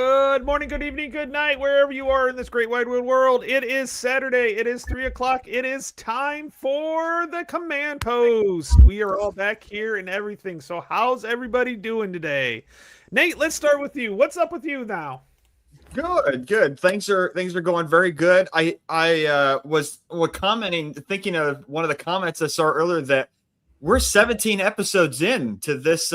Good morning, good evening, good night, wherever you are in this great wide world. It is Saturday. It is 3 o'clock. It is time for the command post. We are all back here and everything. So, how's everybody doing today? Nate, let's start with you. What's up with you now? Good. Things are going very good. I was commenting, thinking of one of the comments I saw earlier that we're 17 episodes in to this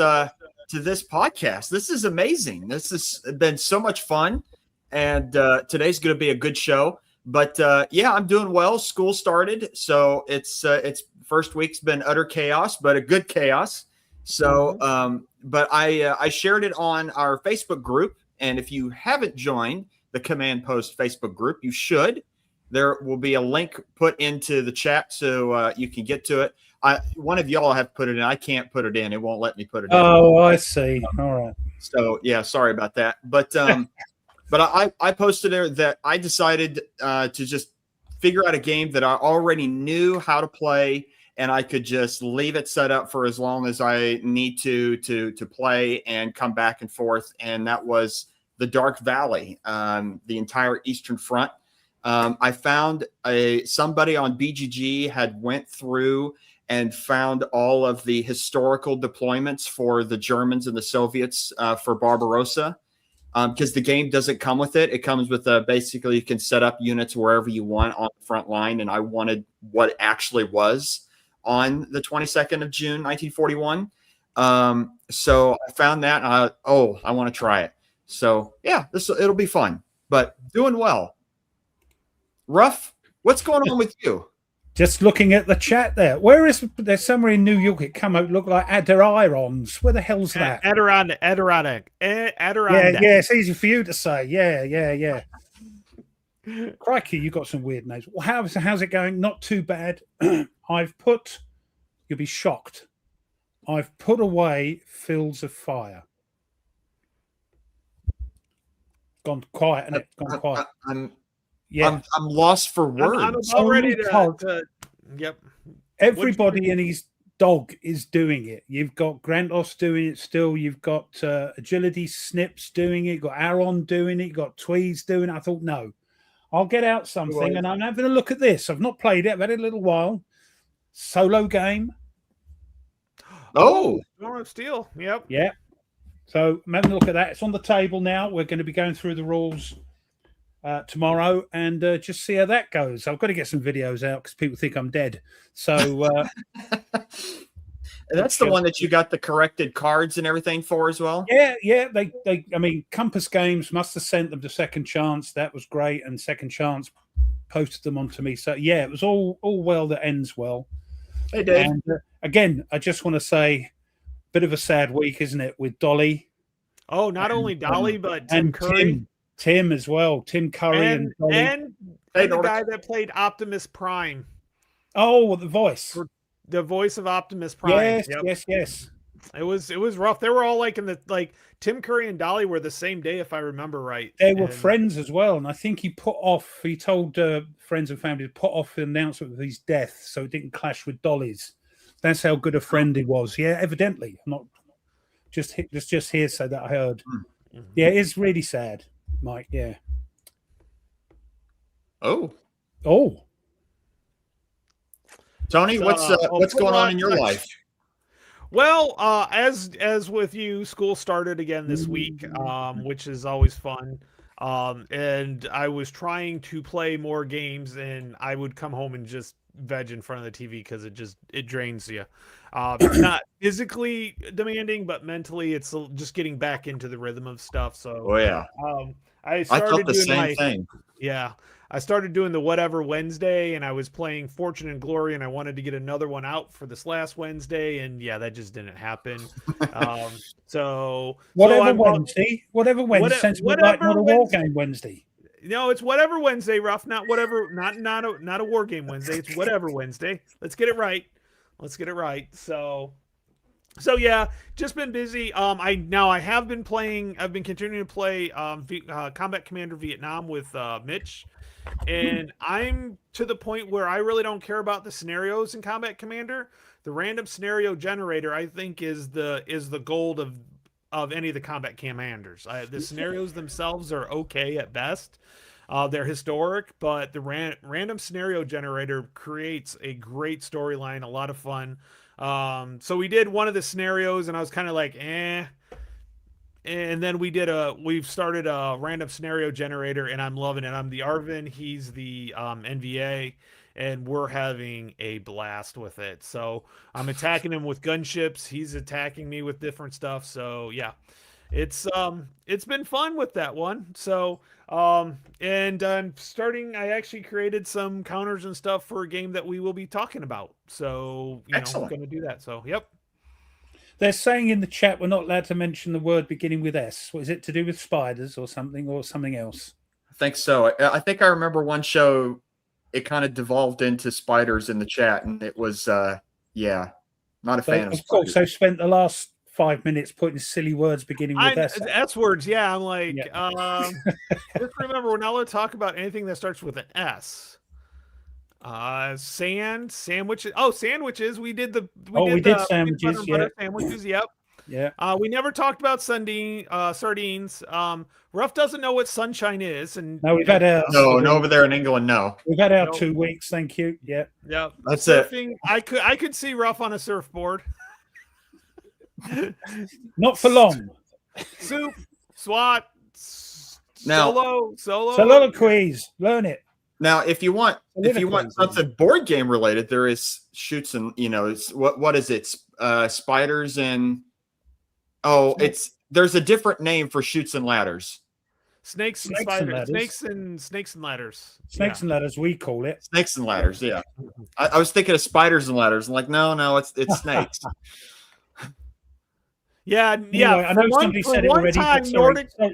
podcast. This is amazing. This has been so much fun, and today's going to be a good show. But yeah, I'm doing well. School started, so it's first week's been utter chaos, but a good chaos. So, but I shared it on our Facebook group. And if you haven't joined the Command Post Facebook group, you should. There will be a link put into the chat so you can get to it. One of y'all have put it in. I can't put it in. It won't let me put it in. Oh, I see. All right. So, yeah, sorry about that. But I posted there that I decided to just figure out a game that I already knew how to play, and I could just leave it set up for as long as I need to play and come back and forth. And that was the Dark Valley, the entire Eastern Front. I found somebody on BGG had went through and found all of the historical deployments for the Germans and the Soviets for Barbarossa. Because the game doesn't come with it. It comes with basically you can set up units wherever you want on the front line. And I wanted what actually was on the 22nd of June, 1941. So I found that. And I want to try it. So yeah, it'll be fun, but doing well. Ruff, what's going on with you? Just looking at the chat there. There's somewhere in New York. It come out look like Adirons. Where the hell's that? Adirondack. Yeah, it's easy for you to say. Yeah. Crikey, you got some weird names. Well, how's it going? Not too bad. You'll be shocked. I've put away Fields of Fire. Gone quiet, and it's gone quiet. I'm lost for words. I'm about ready to yep. Everybody and his dog is doing it. You've got Grantos doing it still. You've got Agility Snips doing it. You've got Aaron doing it. You've got Tweeds doing it. I thought, no, I'll get out something, and I'm having a look at this. I've not played it. I've had it a little while. Solo game. Oh, Storm of Steel. Yep. Yeah. So I'm having a look at that. It's on the table now. We're going to be going through the rules tomorrow and just see how that goes. I've got to get some videos out because people think I'm dead. So that's the one that you got the corrected cards and everything for as well. Yeah. I mean, Compass Games must have sent them to Second Chance. That was great, and Second Chance posted them onto me. So yeah, it was all well that ends well. They did. And again, I just want to say, bit of a sad week, isn't it, with Dolly? Oh, not only Dolly, but Tim Curry. Tim as well. Tim Curry and the guy that played Optimus Prime. Oh, the voice. The voice of Optimus Prime. Yes. It was rough. They were all Tim Curry and Dolly were the same day, if I remember right. They were friends as well, and I think he told friends and family to put off the announcement of his death so it didn't clash with Dolly's. That's how good a friend he was. Yeah, evidently. I'm not just hearsay that I heard. Mm-hmm. Yeah, it is really sad, Mike. Yeah. Oh. Tony, what's going on in your life? Well, as with you, school started again this week, which is always fun. And I was trying to play more games, and I would come home and just veg in front of the TV because it drains you. It's not physically demanding, but mentally, it's just getting back into the rhythm of stuff. So, I felt the same thing. Yeah. I started doing the Whatever Wednesday, and I was playing Fortune and Glory, and I wanted to get another one out for this last Wednesday, and yeah, that just didn't happen. Whatever Wednesday, like not a war game Wednesday. No, it's Whatever Wednesday, Ruff. Not a war game Wednesday. It's Whatever Wednesday. Let's get it right. So yeah, just been busy. I have been playing. I've been continuing to play Combat Commander Vietnam with Mitch. And I'm to the point where I really don't care about the scenarios in Combat Commander. The random scenario generator, I think, is the gold of any of the combat commanders. The scenarios themselves are okay at best. They're historic, but the random scenario generator creates a great storyline, a lot of fun. So we did one of the scenarios, and I was kind of like, eh. And then we've started a random scenario generator, and I'm loving it. I'm the Arvin, he's the NVA, and we're having a blast with it. So I'm attacking him with gunships, he's attacking me with different stuff. So yeah, it's been fun with that one. So and I'm starting. I actually created some counters and stuff for a game that we will be talking about. So I'm going to do that. So yep. They're saying in the chat we're not allowed to mention the word beginning with S. What is it to do with spiders or something else? I think so. I think I remember one show, it kind of devolved into spiders in the chat, and it was, not a fan of spiders. Of course, they spent the last 5 minutes putting silly words beginning with S. S words, yeah. I'm like, just remember, we're not allowed to talk about anything that starts with an S. Sandwiches. Oh, sandwiches. We did sandwiches. Yeah. Sandwiches. Yep. Yeah. We never talked about sardines. Ruff doesn't know what sunshine is, and no, we've had our no over there in England. No, we've had our 2 weeks. Thank you. Yeah. Yep. That's surfing, it. I could see Ruff on a surfboard. Not for long. Soup, SWAT, now, soliloquies. Learn it. Now, if you want something board game related, there is Shoots and what is it? Spiders and there's a different name for Shoots and Ladders. Snakes and spiders. Snakes and ladders. Snakes and ladders, we call it. Snakes and ladders. Yeah, I was thinking of spiders and ladders. I'm like, no, it's snakes. Yeah. Anyway, I know somebody said it already.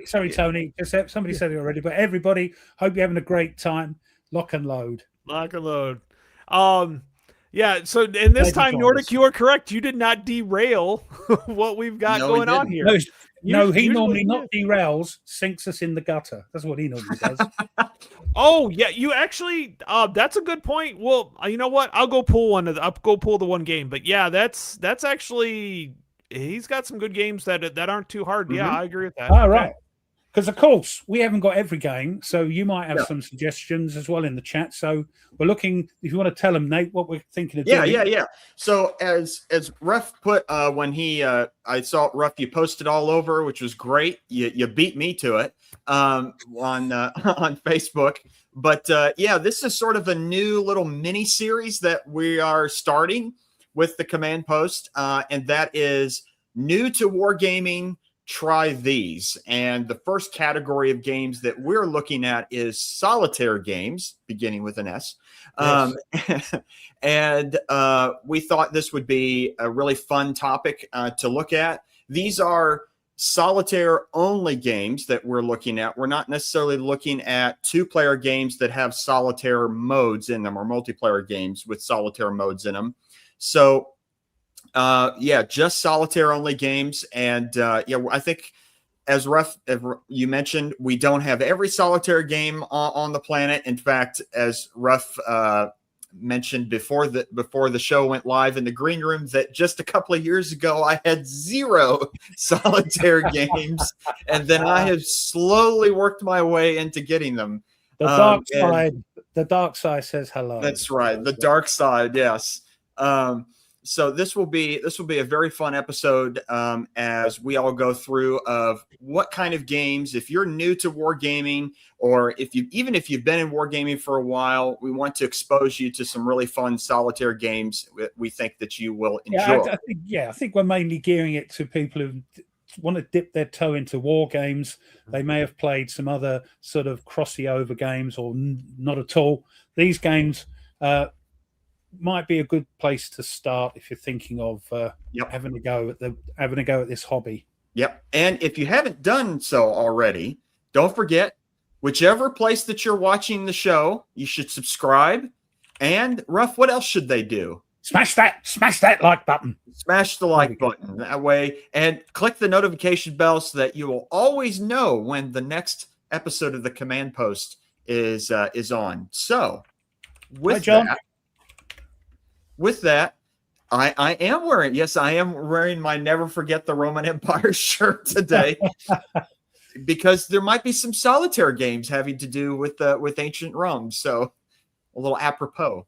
Sorry, Tony. Somebody said it already. But everybody, hope you're having a great time. Lock and load. Yeah. So, and this time, Nordic, you are correct. You did not derail what we've got going on here. No, he normally not derails, sinks us in the gutter. That's what he normally does. Oh yeah, you actually. That's a good point. Well, you know what? I'll go pull the one game. But yeah, that's actually. He's got some good games that aren't too hard. Yeah, I agree with that. All right. Because, of course, we haven't got every game, so you might have some suggestions as well in the chat. So we're looking, if you want to tell them, Nate, what we're thinking of doing. Yeah. So as Ruff put, when I saw Ruff, you posted all over, which was great. You beat me to it on Facebook. But, this is sort of a new little mini series that we are starting with the Command Post, and that is new to wargaming. Try these. And the first category of games that we're looking at is solitaire games, beginning with an S. Yes. And we thought this would be a really fun topic to look at. These are solitaire only games that we're looking at. We're not necessarily looking at 2-player games that have solitaire modes in them, or multiplayer games with solitaire modes in them. So just solitaire only games. And I think as you mentioned, we don't have every solitaire game on the planet. In fact, as Ruff mentioned before the show went live in the green room, that just a couple of years ago I had 0 solitaire games, and then I have slowly worked my way into getting them. The dark side says hello. That's right. The dark side. Yes. So this will be a very fun episode as we all go through of what kind of games, if you're new to wargaming, or if you've been in wargaming for a while, we want to expose you to some really fun solitaire games we think that you will enjoy. I think we're mainly gearing it to people who want to dip their toe into war games. They may have played some other sort of crossy over games or not at all. These games might be a good place to start if you're thinking of having a go at this hobby. Yep. And if you haven't done so already, don't forget, whichever place that you're watching the show, you should subscribe. And Ruff, what else should they do? Smash that like button. Smash the like button that way, and click the notification bell so that you will always know when the next episode of the Command Post is on. So with that, I am wearing, yes, I am wearing my Never Forget the Roman Empire shirt today because there might be some solitaire games having to do with ancient Rome. So a little apropos.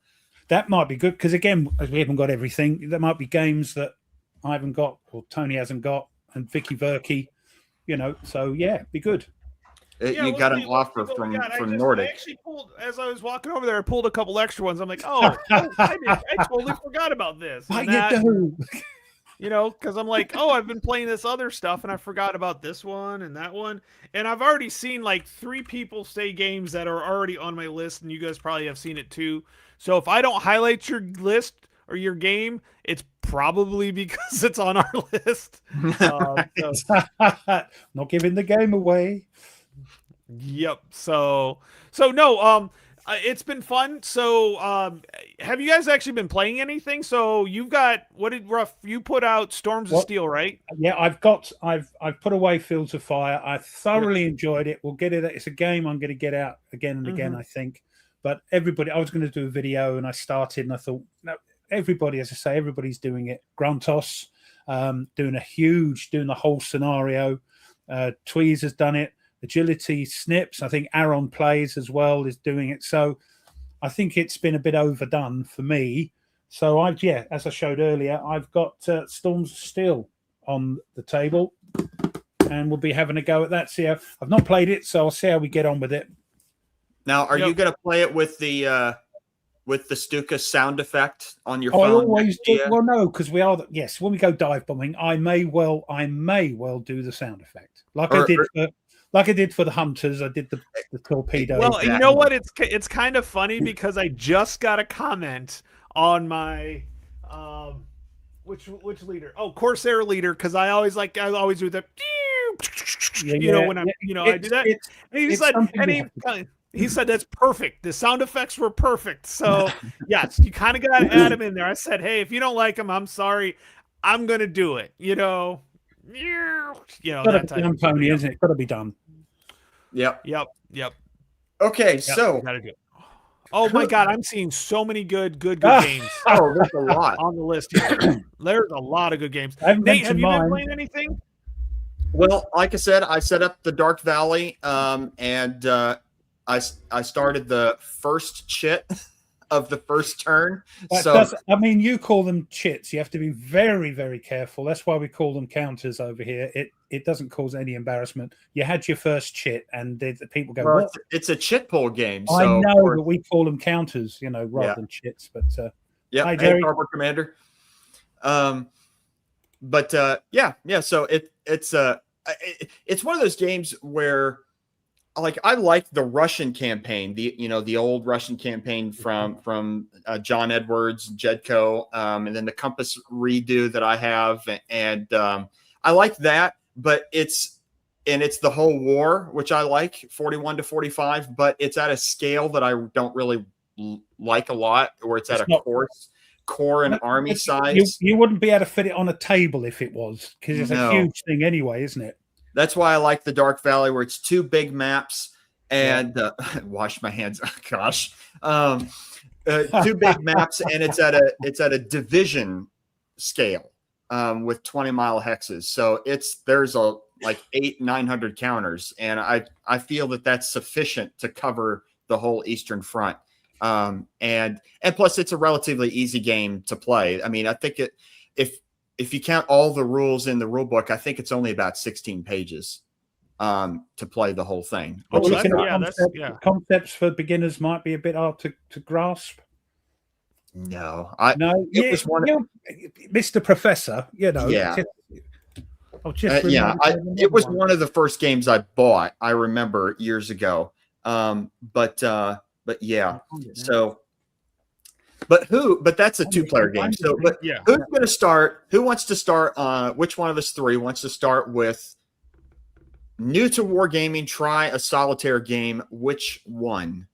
That might be good because again, as we haven't got everything, there might be games that I haven't got or Tony hasn't got, and Vicky Verkey, So yeah, be good. You got an offer from Nordic. I actually pulled, as I was walking over there, I pulled a couple extra ones. I'm like, I totally forgot about this. What you do? Because I'm like, I've been playing this other stuff and I forgot about this one and that one. And I've already seen like 3 people say games that are already on my list, and you guys probably have seen it too. So if I don't highlight your list or your game, it's probably because it's on our list. Not giving the game away. Yep. So no, it's been fun. So, have you guys actually been playing anything? So you've got, you put out Storms of Steel, right? Yeah, I've put away Fields of Fire. I thoroughly enjoyed it. We'll get it. It's a game I'm going to get out again and again, I think. But I was going to do a video, and I started, and I thought, no, everybody, as I say, everybody's doing it. Grantos, doing the whole scenario. Tweez has done it. Agility Snips, I think Aaron Plays as well is doing it. So I think it's been a bit overdone for me. So as I showed earlier, I've got Storms of Steel on the table, and we'll be having a go at that. I've not played it, so I'll see how we get on with it. Now, are you going to play it with the Stuka sound effect on your phone? I always do. Well, no, because when we go dive bombing, I may well do the sound effect like I did for the Hunters. I did the torpedo. Well, you know what? It's kind of funny because I just got a comment on my which leader? Oh, Corsair leader, because I always do the when I do that. He said that's perfect. The sound effects were perfect. So yes, you kind of got to add him in there. I said, hey, if you don't like him, I'm sorry. I'm gonna do it. That type of Tony, isn't it? Got to be done. Yep. Yep, Okay, so gotta do it. Oh my God, I'm seeing so many good games. Oh, there's a lot on the list here. There's a lot of good games. Nate, have you been playing anything? Well, like I said, I set up the Dark Valley, and I started the first chit of the first turn. You call them chits. You have to be very, very careful. That's why we call them counters over here. It doesn't cause any embarrassment. You had your first chit, and the people go, well, it's a chit pull game. So I know, but we call them counters, rather than chits. But hi, Jerry. Harbor Commander. So it's one of those games where, like, I like the Russian campaign, the old Russian campaign from John Edwards, Jedko, and then the Compass redo that I have, and I like that. But it's the whole war, which I like, 41 to 45, but it's at a scale that I don't really like a lot, where it's at core and army size. You wouldn't be able to fit it on a table if it was, because it's a huge thing anyway, isn't it? That's why I like the Dark Valley, where it's 2 big maps and wash my hands. Oh, gosh. 2 big maps, and it's at a division scale with 20-mile hexes. So there's 800-900 counters, and I feel that that's sufficient to cover the whole Eastern Front. And plus it's a relatively easy game to play. I mean, I think if you count all the rules in the rule book, I think it's only about 16 pages to play the whole thing. Concepts for beginners might be a bit hard to grasp. No, it was Mr. Professor, Yeah. It was one of the first games I bought, I remember, years ago. But yeah. So but that's a 2-player game. So who's going to start? Who wants to start? Which one of us 3 wants to start with new to wargaming? Try a solitaire game. Which one?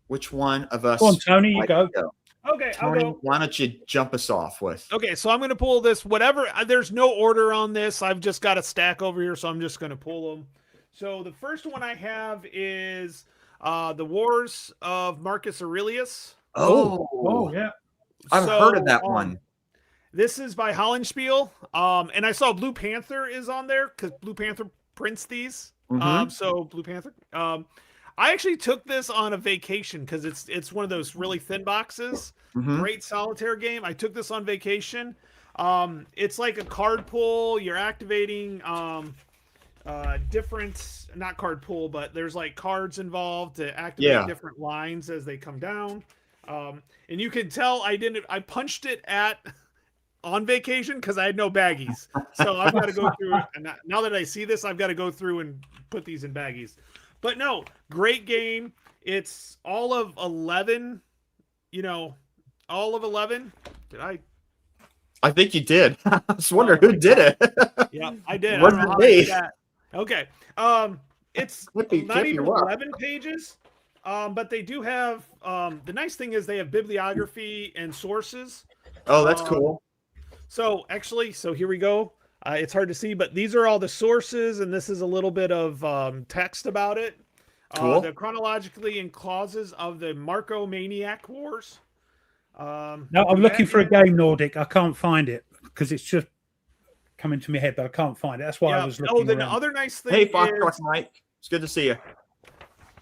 Which one of us? Go on, Tony, you go. Okay, Tony, I'll go. why don't you jump us off with? Okay, so I'm going to pull this. Whatever. There's no order on this. I've just got a stack over here, so I'm just going to pull them. So the first one I have is the Wars of Marcus Aurelius. Oh yeah. I've heard of that So, one. This is by Hollenspiel. And I saw Blue Panther is on there because Blue Panther prints these. Mhm. So Blue Panther. I actually took this on a vacation because it's one of those really thin boxes. Mhm. Great solitaire game. I took this on vacation. It's like a card pull. You're activating different, not card pull, but there's like cards involved to activate Yeah. different lines as they come down. And you can tell I punched it at on vacation because I had no baggies. So I've got to go through, and now that I see this, I've got to go through and put these in baggies. But no, great game. It's all of 11, all of 11. Did I? I think you did. I was wondering who did it. Yeah, I did. Wasn't I don't know how me. I did that. Okay. It's Flippy, not even you up. 11 pages. But they do have the nice thing is they have bibliography and sources. Oh, that's cool. So here we go. It's hard to see, but these are all the sources, and this is a little bit of text about it. Cool. The chronologically in clauses of the Marco Maniac Wars. No, I'm looking for a game, Nordic. I can't find it because it's just coming to my head, but I can't find it. That's why I was looking. The around. other nice thing Hey, is Foxtrot Mike. It's good to see you.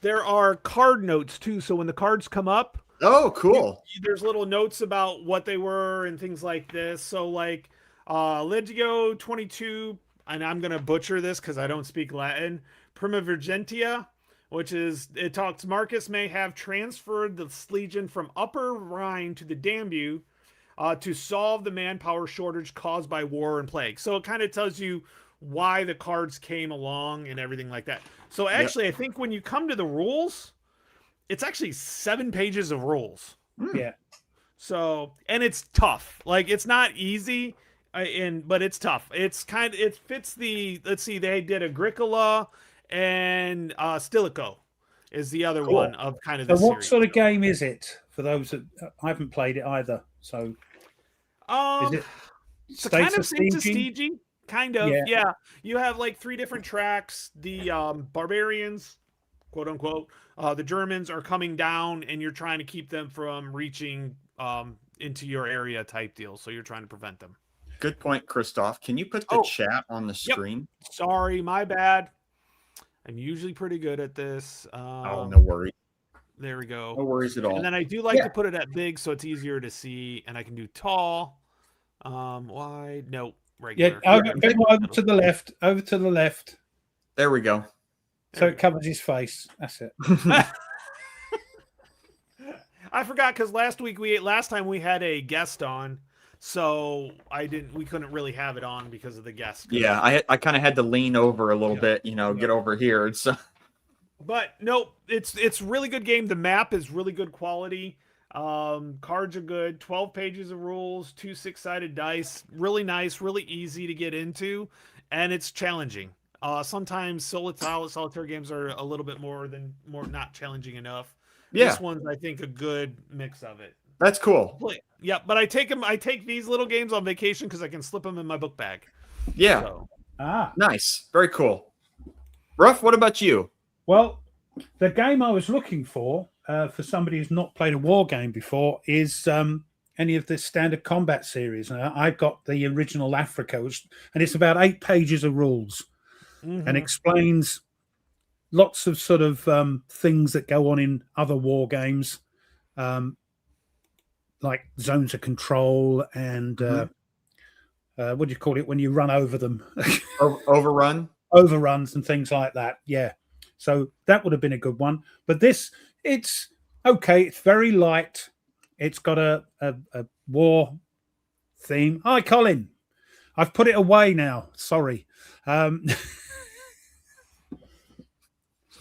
there are card notes too. So when the cards come up, Oh, cool. there's little notes about what they were and things like this. So like Legio 22, and I'm gonna butcher this because I don't speak Latin. Primivirgentia, which is it talks Marcus may have transferred the legion from Upper Rhine to the Danube to solve the manpower shortage caused by war and plague. So it kind of tells you why the cards came along and everything like that. So actually, I think when you come to the rules, it's actually 7 pages of rules. Yeah. So, and it's tough. Like it's not easy, but it's tough. It fits the. Let's see, they did Agricola and Stilicho is the other one of kind of So this what series. sort of game is it for those that I haven't played it either? So is it So kind of States of siege, kind of. Yeah. You have like 3 different tracks. The barbarians, quote unquote, the Germans are coming down, and you're trying to keep them from reaching into your area type deal. So you're trying to prevent them. Good point, Christoph. Can you put the chat on the screen? Sorry, my bad. I'm usually pretty good at this. Oh, no worries. There we go. No worries at all. And then I do like to put it at big so it's easier to see, and I can do tall, wide, no, regular. Yeah, over to the left. Over to the left. There we go. So it covers his face. That's it. I forgot because last time we had a guest on, so we couldn't really have it on because of the guest. Yeah, I kind of had to lean over a little bit, get over here. So, but no, it's really good game. The map is really good quality. Cards are good. 12 pages of rules, 2 6-sided dice. Really nice, really easy to get into, and it's challenging. Sometimes solitaire games are a little bit more not challenging enough. Yeah. This one's, I think, a good mix of it. That's cool. Yeah, but I take these little games on vacation because I can slip them in my book bag. Yeah. So. Nice. Very cool. Ruff, what about you? Well, the game I was looking for somebody who's not played a war game before is any of the standard combat series. I've got the original Africa, and it's about 8 pages of rules and explains lots of sort of things that go on in other war games, like zones of control and what do you call it when you run over them? Overrun? Overruns and things like that. Yeah. So that would have been a good one. But it's okay. It's very light. It's got a war theme. Hi, Colin. I've put it away now. Sorry.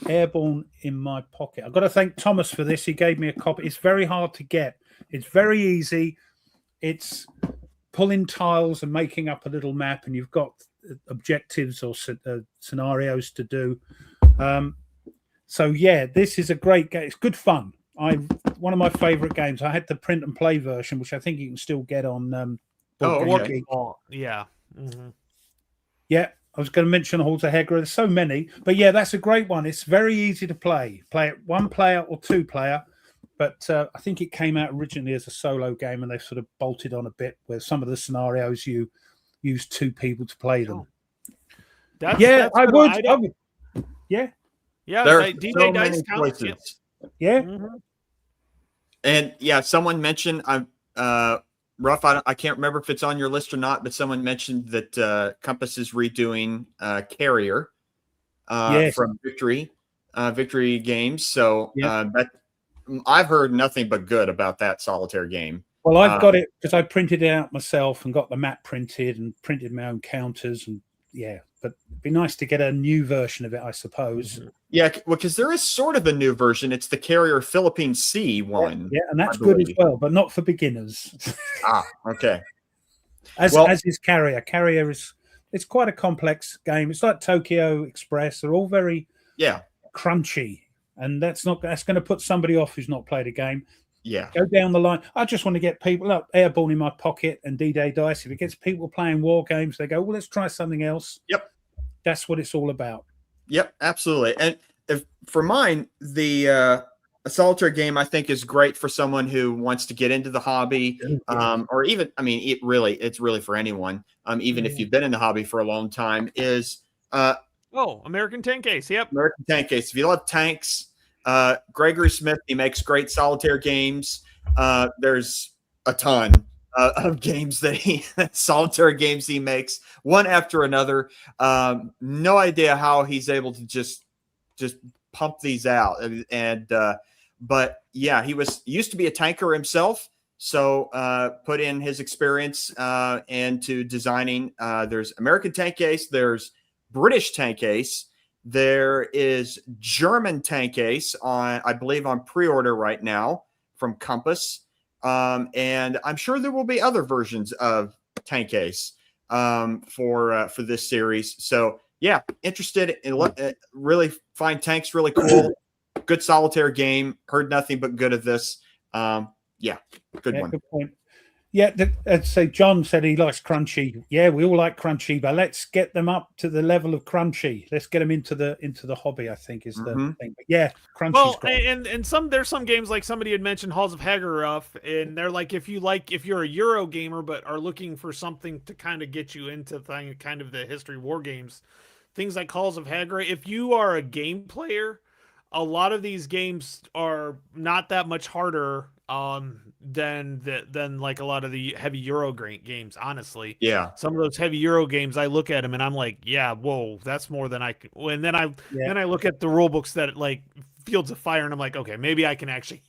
Airborne in my pocket. I've got to thank Thomas for this. He gave me a copy. It's very hard to get. It's very easy. It's pulling tiles and making up a little map, and you've got objectives or scenarios to do. So yeah, this is a great game. It's good fun. One of my favorite games. I had the print and play version, which I think you can still get on. Okay. Yeah. Yeah. I was going to mention Halls of Hegra. There's so many, but yeah, that's a great one. It's very easy to play. Play it 1 player or 2 player. but I think it came out originally as a solo game, and they've sort of bolted on a bit where some of the scenarios you use 2 people to play them. That's I good. would. Yeah, There are D-Day so Dice many counts. Yep. choices. yeah. Mhm. And yeah, someone mentioned Ruff. I can't remember if it's on your list or not, but someone mentioned that Compass is redoing Carrier Yes. from Victory Games. So Yeah. that I've heard nothing but good about that solitaire game. Well, I've got it because I printed it out myself and got the map printed and printed my own counters, and yeah. But it'd be nice to get a new version of it, I suppose. Yeah, well, because there is sort of a new version. It's the Carrier Philippine Sea one. Yeah, and that's I good as believe. well, but not for beginners. Okay. as Well- is Carrier. Carrier it's quite a complex game. It's like Tokyo Express. They're all very Yeah. crunchy, and that's going to put somebody off who's not played a game. Yeah. Go down the line. I just want to get people up. Airborne in my pocket and D-Day Dice. If it gets people playing war games, they go, well, let's try something else. Yep. That's what it's all about. Yep, absolutely. And for mine, the a solitaire game I think is great for someone who wants to get into the hobby, or even it's really for anyone. Even if you've been in the hobby for a long time, is American Tank Ace. Yep. American Tank Ace. If you love tanks, Gregory Smith, he makes great solitaire games. There's a ton of games solitaire games he makes, one after another. No idea how he's able to just pump these out. But yeah, he used to be a tanker himself, so put in his experience into designing. There's American Tank Ace. There's British Tank Ace. There is German Tank Ace I believe on pre-order right now from Compass. And I'm sure there will be other versions of Tank Ace for this series. So yeah, interested in really find tanks really cool. Good solitaire game. Heard nothing but good of this. Good one. Good point. Yeah, I'd say John said he likes crunchy. Yeah, we all like crunchy, but let's get them up to the level of crunchy. Let's get them into the hobby, I think is the thing. But yeah, crunchy's great. And there's some games like somebody had mentioned Halls of Haggurth, and they're like if you're a Euro gamer but are looking for something to kind of get you into kind of the history war games, things like Halls of Haggurth. If you are a game player, a lot of these games are not that much harder than like a lot of the heavy Euro games, honestly. Yeah. Some of those heavy Euro games, I look at them and I'm like, yeah, whoa, that's more than I can. And then I look at the rule books that like Fields of Fire, and I'm like, okay, maybe I can actually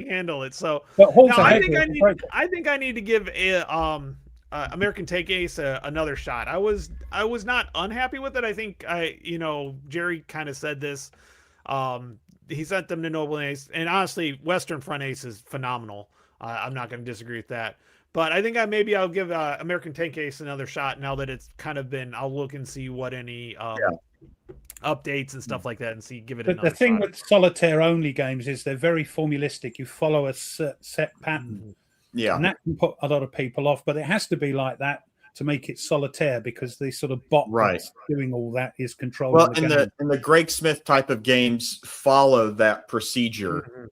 handle it. So now, I think I need to give American Tank Ace another shot. I was not unhappy with it. I think Jerry kind of said this. He sent them to Noble Ace, and honestly, Western Front Ace is phenomenal. I'm not going to disagree with that. But I think I'll give American Tank Ace another shot now that it's kind of been. I'll look and see what any updates and stuff like that, and give it another shot. The thing with solitaire only games is they're very formulistic. You follow a set pattern, and that can put a lot of people off. But it has to be like that to make it solitaire, because the sort of bot that's doing all that is controlling. Well, and the Greg Smith type of games follow that procedure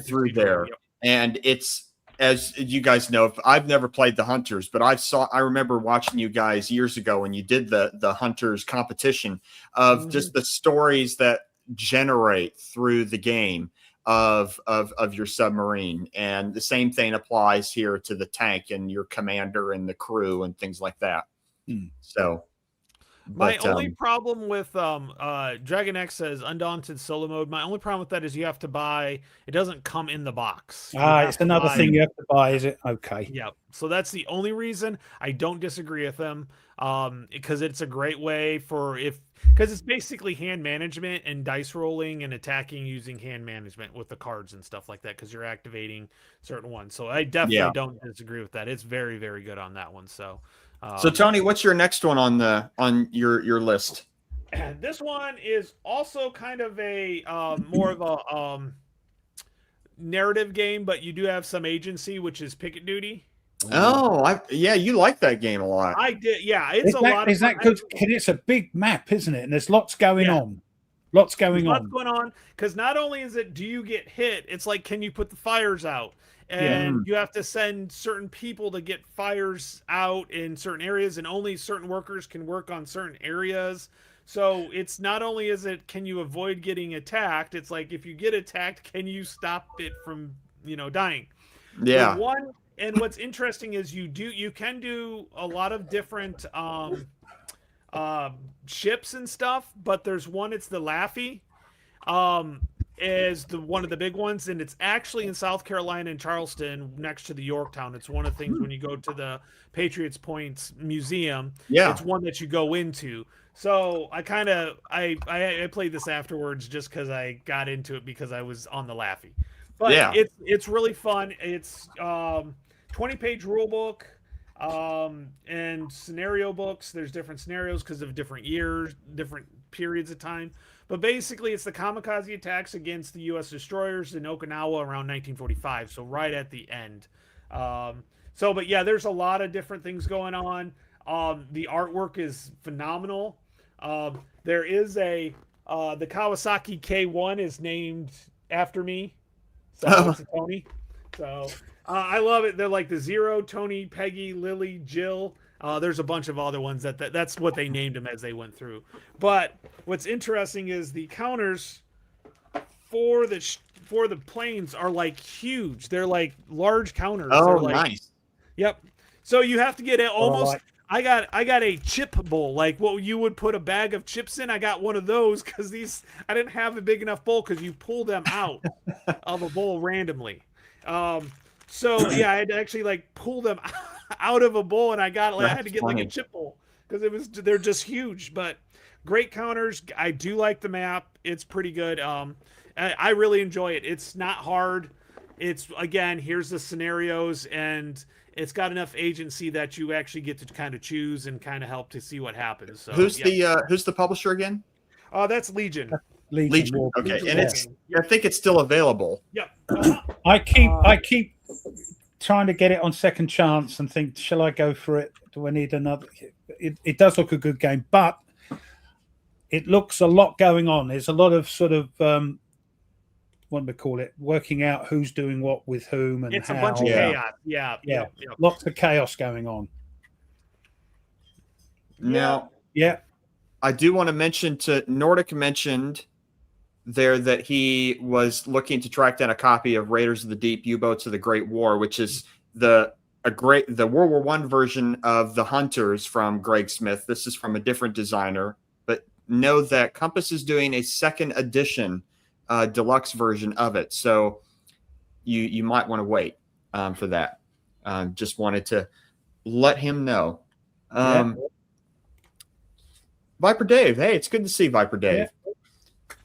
through there. Yep. And it's, as you guys know, I've never played the Hunters, but I remember watching you guys years ago when you did the Hunters competition of just the stories that generate through the game of your submarine. And the same thing applies here to the tank and your commander and the crew and things like that. So my only problem with Dragon X says Undaunted solo mode. My only problem with that is you have to buy. It doesn't come in the box. It's another thing you have to buy. Is it? Okay. Yeah. So that's the only reason. I don't disagree with them. Because it's a great way because it's basically hand management and dice rolling and attacking using hand management with the cards and stuff like that, because you're activating certain ones. So I definitely don't disagree with that. It's very, very good on that one. So Tony, what's your next one on your list? This one is also kind of a more of a narrative game, but you do have some agency, which is Picket Duty. Oh, you like that game a lot. I did, yeah. It's a lot. Is that good? It's a big map, isn't it? And there's lots going on. Lots going There's lots on. going on because not only is it do you get hit, it's like can you put the fires out, and you have to send certain people to get fires out in certain areas, and only certain workers can work on certain areas. So it's not only is it can you avoid getting attacked, it's like if you get attacked, can you stop it from dying? Yeah. And what's interesting is you can do a lot of different ships and stuff, but there's one, it's the Laffey, is the one of the big ones, and it's actually in South Carolina in Charleston next to the Yorktown. It's one of the things when you go to the Patriots Points Museum, it's one that you go into. So I played this afterwards just because I got into it because I was on the Laffey. But it's really fun. It's 20-page rule book and scenario books. There's different scenarios because of different years, different periods of time. But basically, it's the kamikaze attacks against the U.S. destroyers in Okinawa around 1945, so right at the end. But yeah, there's a lot of different things going on. The artwork is phenomenal. There is the Kawasaki K1 is named after me, so it's a Tony. So I love it. They're like the Zero, Tony, Peggy, Lily, Jill. There's a bunch of other ones that's what they named them as they went through. But what's interesting is the counters for the planes are like huge. They're like large counters. Oh, like, nice. Yep. So you have to get it almost. I got a chip bowl, like what you would put a bag of chips in. I got one of those because I didn't have a big enough bowl because you pull them out of a bowl randomly. So yeah, I had to actually like pull them out of a bowl, and I had to get like a chip bowl because they're just huge. But great counters. I do like the map. It's pretty good. I really enjoy it. It's not hard. It's again, here's the scenarios, and it's got enough agency that you actually get to kind of choose and kind of help to see what happens. So, who's the publisher again? That's Legion. Legion. Okay, and I think it's still available. Yep. I keep trying to get it on second chance and think, shall I go for it? Do I need another? It does look a good game, but it looks a lot going on. There's a lot of sort of what do we call it? Working out who's doing what with whom and it's how. a bunch of chaos. Yeah. Lots of chaos going on. Now, I do want to mention Nordic mentioned there that he was looking to track down a copy of Raiders of the Deep, U-Boats of the Great War, which is the World War I version of the Hunters from Greg Smith. This is from a different designer, but know that Compass is doing a second edition deluxe version of it. So you might want to wait for that. Just wanted to let him know. Viper Dave. Hey, it's good to see Viper Dave. Yeah.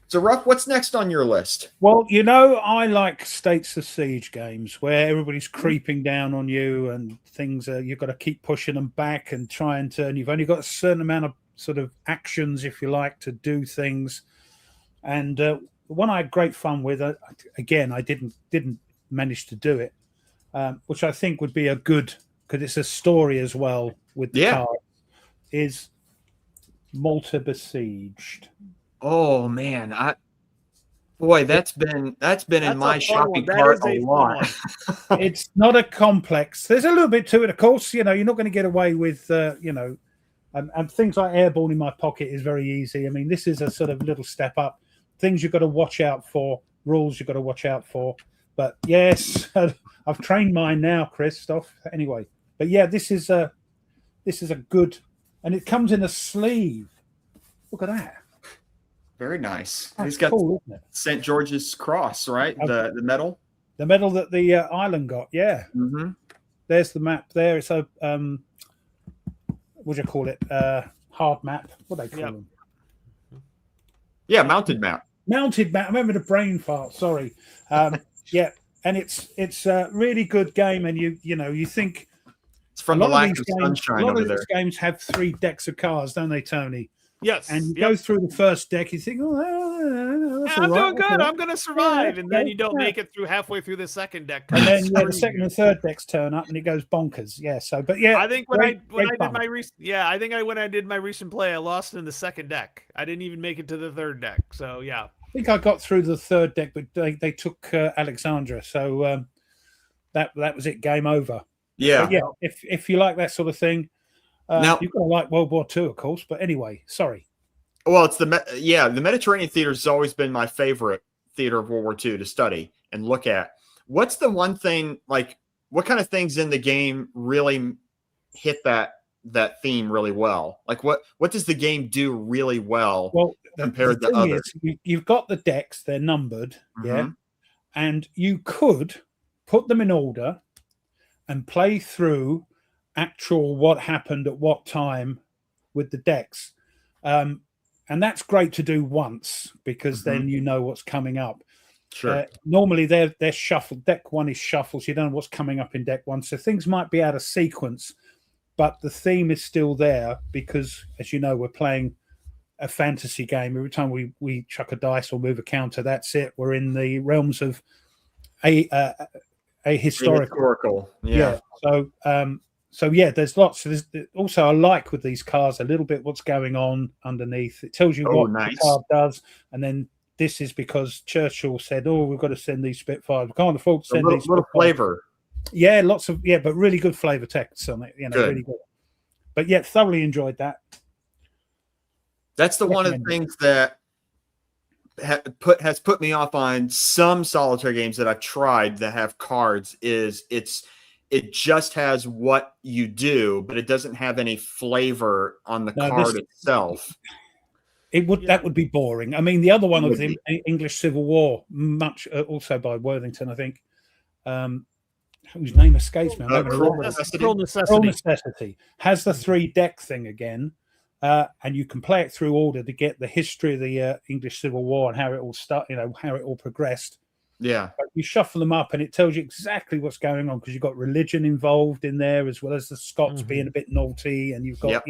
So, Ruff, what's next on your list? Well, I like States of Siege games where everybody's creeping down on you and things you've got to keep pushing them back and try and turn. You've only got a certain amount of sort of actions, if you like, to do things. And the one I had great fun with, again, I didn't manage to do it, which I think would be a good, because it's a story as well with the cards, is Malta Besieged. Oh man, that's been in my shopping cart a lot. It's not a complex. There's a little bit to it, of course. You're not going to get away with and things like Airborne in My Pocket is very easy. I mean, this is a sort of little step up. Things you've got to watch out for, rules you've got to watch out for. But yes, I've trained mine now, Christoph. Anyway, but yeah, this is a good, and it comes in a sleeve. Look at that. Very nice. That's He's got cool, isn't it? St. George's Cross, right? The medal. The medal that the island got. Yeah. Mm-hmm. There's the map. There. It's a what do you call it? Hard map. What do they call them? Yeah, mounted map. Mounted map. I remember the brain fart. Sorry. Yeah, and it's a really good game, and you think it's from the lack of sunshine over there. A lot of these games have 3 decks of cards, don't they, Tony? Yes. And you go through the first deck, you think, oh, That's I'm all right. doing That's good. all right. I'm gonna survive, and then okay, you don't yeah. make it through halfway through the second deck. And then Screw the second you. and third decks turn up, and it goes bonkers. Yeah. So, but yeah, I think when great, I great did fun. my when I did my recent play, I lost in the second deck. I didn't even make it to the third deck. So yeah. I think I got through the third deck, but they took Alexandra, so that was it. Game over. Yeah. But yeah, if you like that sort of thing, Now- you've got to like World War II, of course. But anyway, sorry. Well, it's the Mediterranean theater has always been my favorite theater of World War II to study and look at. What's the one thing, like, what kind of things in the game really hit that theme really well? Like, what does the game do really well? Well, compared the to thing others. is, you've got the decks; they're numbered, yeah, Mhm. and you could put them in order and play through actual what happened at what time with the decks. And that's great to do once because then you know what's coming up. Sure. Normally they're shuffled. Deck one is shuffled, so you don't know what's coming up in deck one. So things might be out of sequence, but the theme is still there because, as you know, we're playing a fantasy game. Every time we chuck a dice or move a counter, that's it. We're in the realms of a historical. Yeah. So yeah, there's lots. There's also, I like with these cards a little bit what's going on underneath. It tells you what nice. the card does, and then this is because Churchill said, "Oh, we've got to send these Spitfires. We can't afford to send these." Little flavor. Yeah, lots of but really good flavor text on it. You know, Good. really good. But yeah, thoroughly enjoyed that. That's the one of the things that has put me off on some solitaire games that I've tried that have cards. Is it just has what you do, but it doesn't have any flavor on the card itself. That would be boring. I mean, the other one of the English Civil War, much also by Worthington, I think, whose name escapes me. Cruel Necessity has the 3-deck thing again, and you can play it through order to get the history of the English Civil War and how it all how it all progressed. Yeah, but you shuffle them up, and it tells you exactly what's going on because you've got religion involved in there as well as the Scots being a bit naughty, and you've got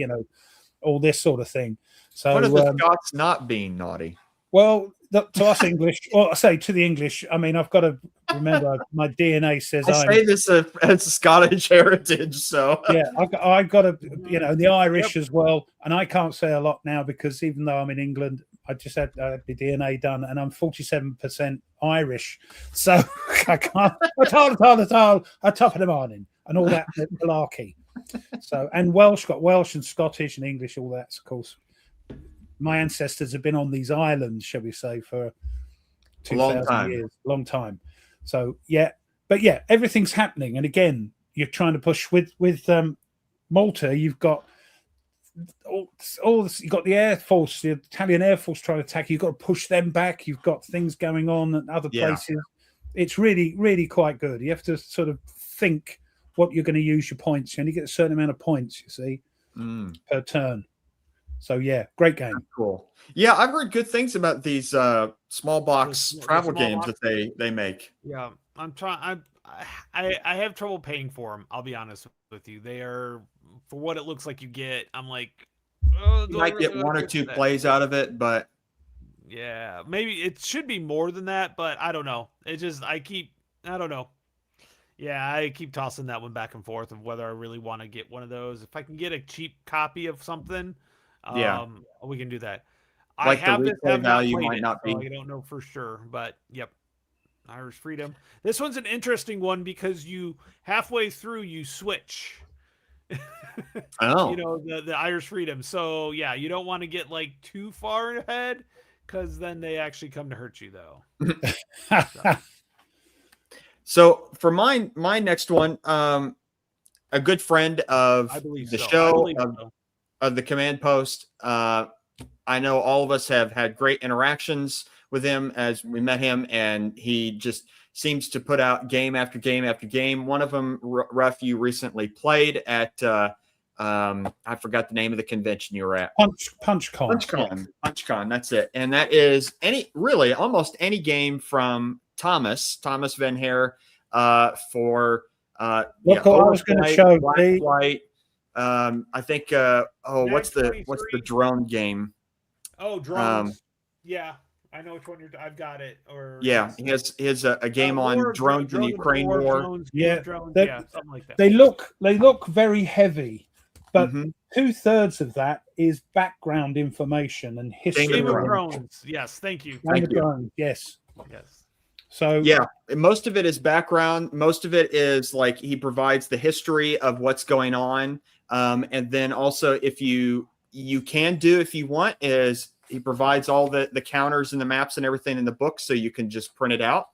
all this sort of thing. So what are the Scots not being naughty? Well, to us English, or I say to the English, I mean, I've got to remember my DNA says I say this as a Scottish heritage, so yeah, I've got to, the Irish as well, and I can't say a lot now because even though I'm in England, I just had the DNA done, and I'm 47% Irish, so I can't. I top of the morning and all that malarkey. So, and Welsh, got Welsh and Scottish and English, all that, of course. My ancestors have been on these islands, shall we say, for 2,000 years, long time. So yeah, but yeah, everything's happening, and again, you're trying to push with Malta. You've got all this, you've got the Air Force, the Italian Air Force trying to attack you. You've got to push them back. You've got things going on at other places. It's really, really quite good. You have to sort of think what you're going to use your points. You only get a certain amount of points, you see, per turn. So yeah, great game. That's cool. Yeah, I've heard good things about these small box travel games that they make. Yeah, I'm trying. I have trouble paying for them. I'll be honest with you. They are, for what it looks like you get. I'm like, you might get one or two plays out of it, but yeah, maybe it should be more than that. But I don't know. It just I don't know. Yeah, I keep tossing that one back and forth of whether I really want to get one of those. If I can get a cheap copy of something, we can do that. Like I have the retail value might not be. I don't know for sure, but yep. Irish Freedom. This one's an interesting one because you halfway through you switch. Oh. The Irish Freedom. So yeah, you don't want to get like too far ahead because then they actually come to hurt you though. So for my next one, a good friend of the show of the Command Post. I know all of us have had great interactions with him as we met him, and he just seems to put out game after game after game. One of them, Ruff, you recently played at, I forgot the name of the convention you were at. PunchCon, that's it. And that is almost any game from Thomas Van Hare for I was going to show Black Flight. I think what's the drone game? Oh, drones. Yeah. I know which one I've got it. Or Yeah, he has a game on drones in the Ukraine war. Drones, Yeah, drones, something like that. They look very heavy, but Mhm. 2/3 of that is background information and history. Game Game of of Thrones. Thrones. Yes, thank you. Game of Thrones, yes. Yes. So Yeah, most of it is background. Most of it is like he provides the history of what's going on, and then also if you can do if you want is he provides all the counters and the maps and everything in the book, so you can just print it out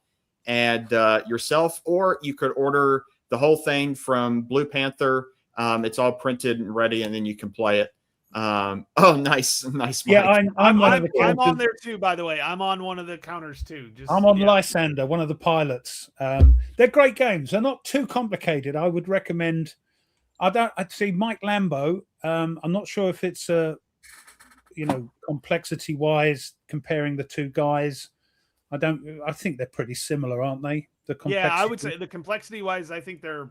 and yourself, or you could order the whole thing from Blue Panther. It's all printed and ready, and then you can play it. Oh, nice, Mike. yeah, I'm one of the I'm on counters. there too, by the way. I'm on one of the counters too. I'm on Lysander, one of the pilots. They're great games. They're not too complicated. I would recommend. I'd see Mike Lambo. I'm not sure if it's complexity wise comparing the two guys. I think they're pretty similar, aren't they? Yeah, I would say the complexity wise, I think they're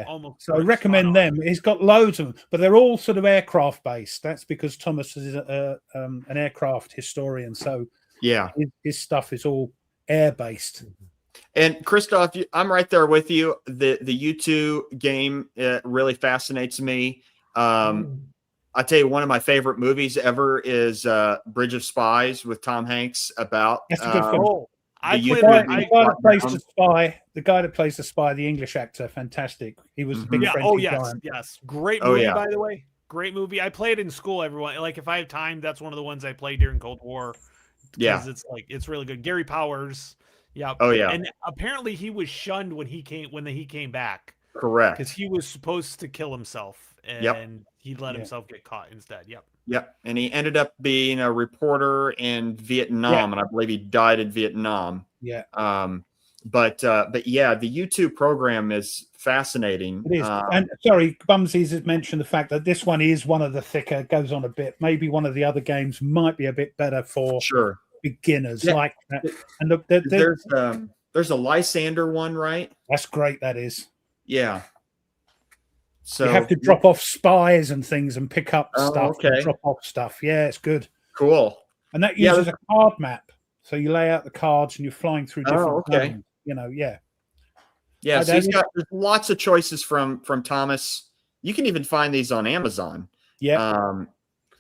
almost. So I recommend them. He's got loads of them, but they're all sort of aircraft based. That's because Thomas is an aircraft historian, so yeah, his stuff is all air based. And Christoph, I'm right there with you. The U2 game really fascinates me. I tell you, one of my favorite movies ever is Bridge of Spies with Tom Hanks. About that's a good film. The guy that plays the spy, the English actor, fantastic. He was a big French giant. Yes, great movie by the way. Great movie. I play it in school. Everyone, like if I have time, that's one of the ones I play during Cold War. Yeah, it's really good. Gary Powers. Yeah. Oh yeah. And apparently he was shunned when he came back. Correct. Because he was supposed to kill himself, and he let himself get caught instead. Yep. And he ended up being a reporter in Vietnam, and I believe he died in Vietnam. Yeah. But yeah, the U2 program is fascinating. It is. And sorry, Bumsies has mentioned the fact that this one is one of the thicker, goes on a bit. Maybe one of the other games might be a bit better for beginners like that. And look, there's a Lysander one, right? That's great. That is. Yeah. So you have to drop off spies and things and pick up stuff. Okay. And drop off stuff. Yeah, it's good. Cool. And that uses a card map. So you lay out the cards and you're flying through different zones, Yeah, so there's lots of choices from Thomas. You can even find these on Amazon. Yeah.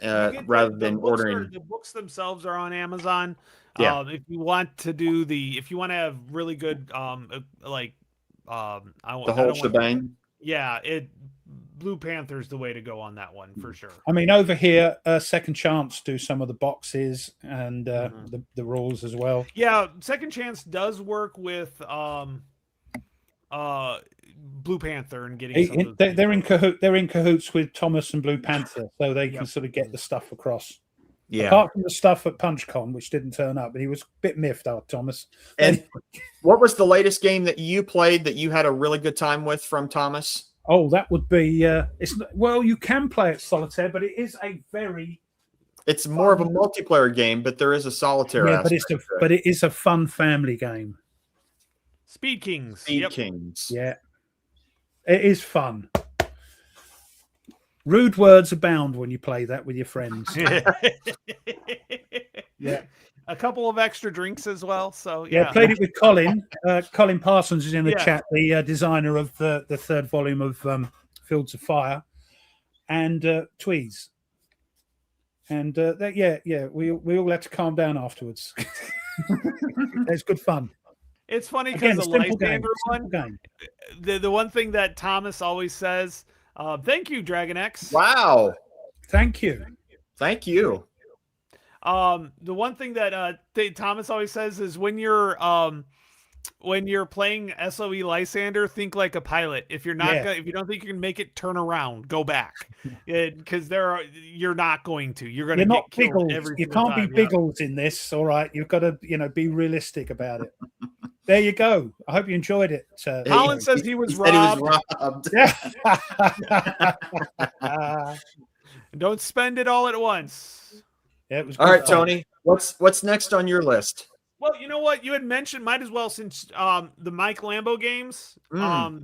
Rather than ordering. The books themselves are on Amazon. Yeah. If you want to have really good the whole shebang. Blue Panther's the way to go on that one for sure. I mean, over here, Second Chance do some of the boxes and the rules as well. Yeah, Second Chance does work with Blue Panther and getting. They're in cahoots with Thomas and Blue Panther, so they can sort of get the stuff across. Yeah. Apart from the stuff at PunchCon, which didn't turn up, but he was a bit miffed out, Thomas. And what was the latest game that you played that you had a really good time with from Thomas? Oh, that would be you can play it solitaire, but it is it's more of a multiplayer game, but there is a solitaire aspect. But it is a fun family game. Speed Kings. Kings. Yeah. It is fun. Rude words abound when you play that with your friends. Yeah. A couple of extra drinks as well. So yeah, played it with Colin. Colin Parsons is in the chat, the designer of the third volume of Fields of Fire, and Tweez. And we all had to calm down afterwards. It's good fun. It's funny because the Lysander one, the one thing that Thomas always says, thank you, Dragon X. Wow. Thank you. Thank you. The one thing that Thomas always says is when you're playing SOE Lysander, think like a pilot. If you're not if you don't think you can make it, turn around, go back. Because you're not going to. You're going to get killed every You can't be Biggles in this, all right? You've got to, be realistic about it. There you go. I hope you enjoyed it. Colin says he was robbed. Don't spend it all at once. Yeah, it was all right, fun. Tony. What's next on your list? Well, you know what? You had mentioned, might as well, since the Mike Lambo games.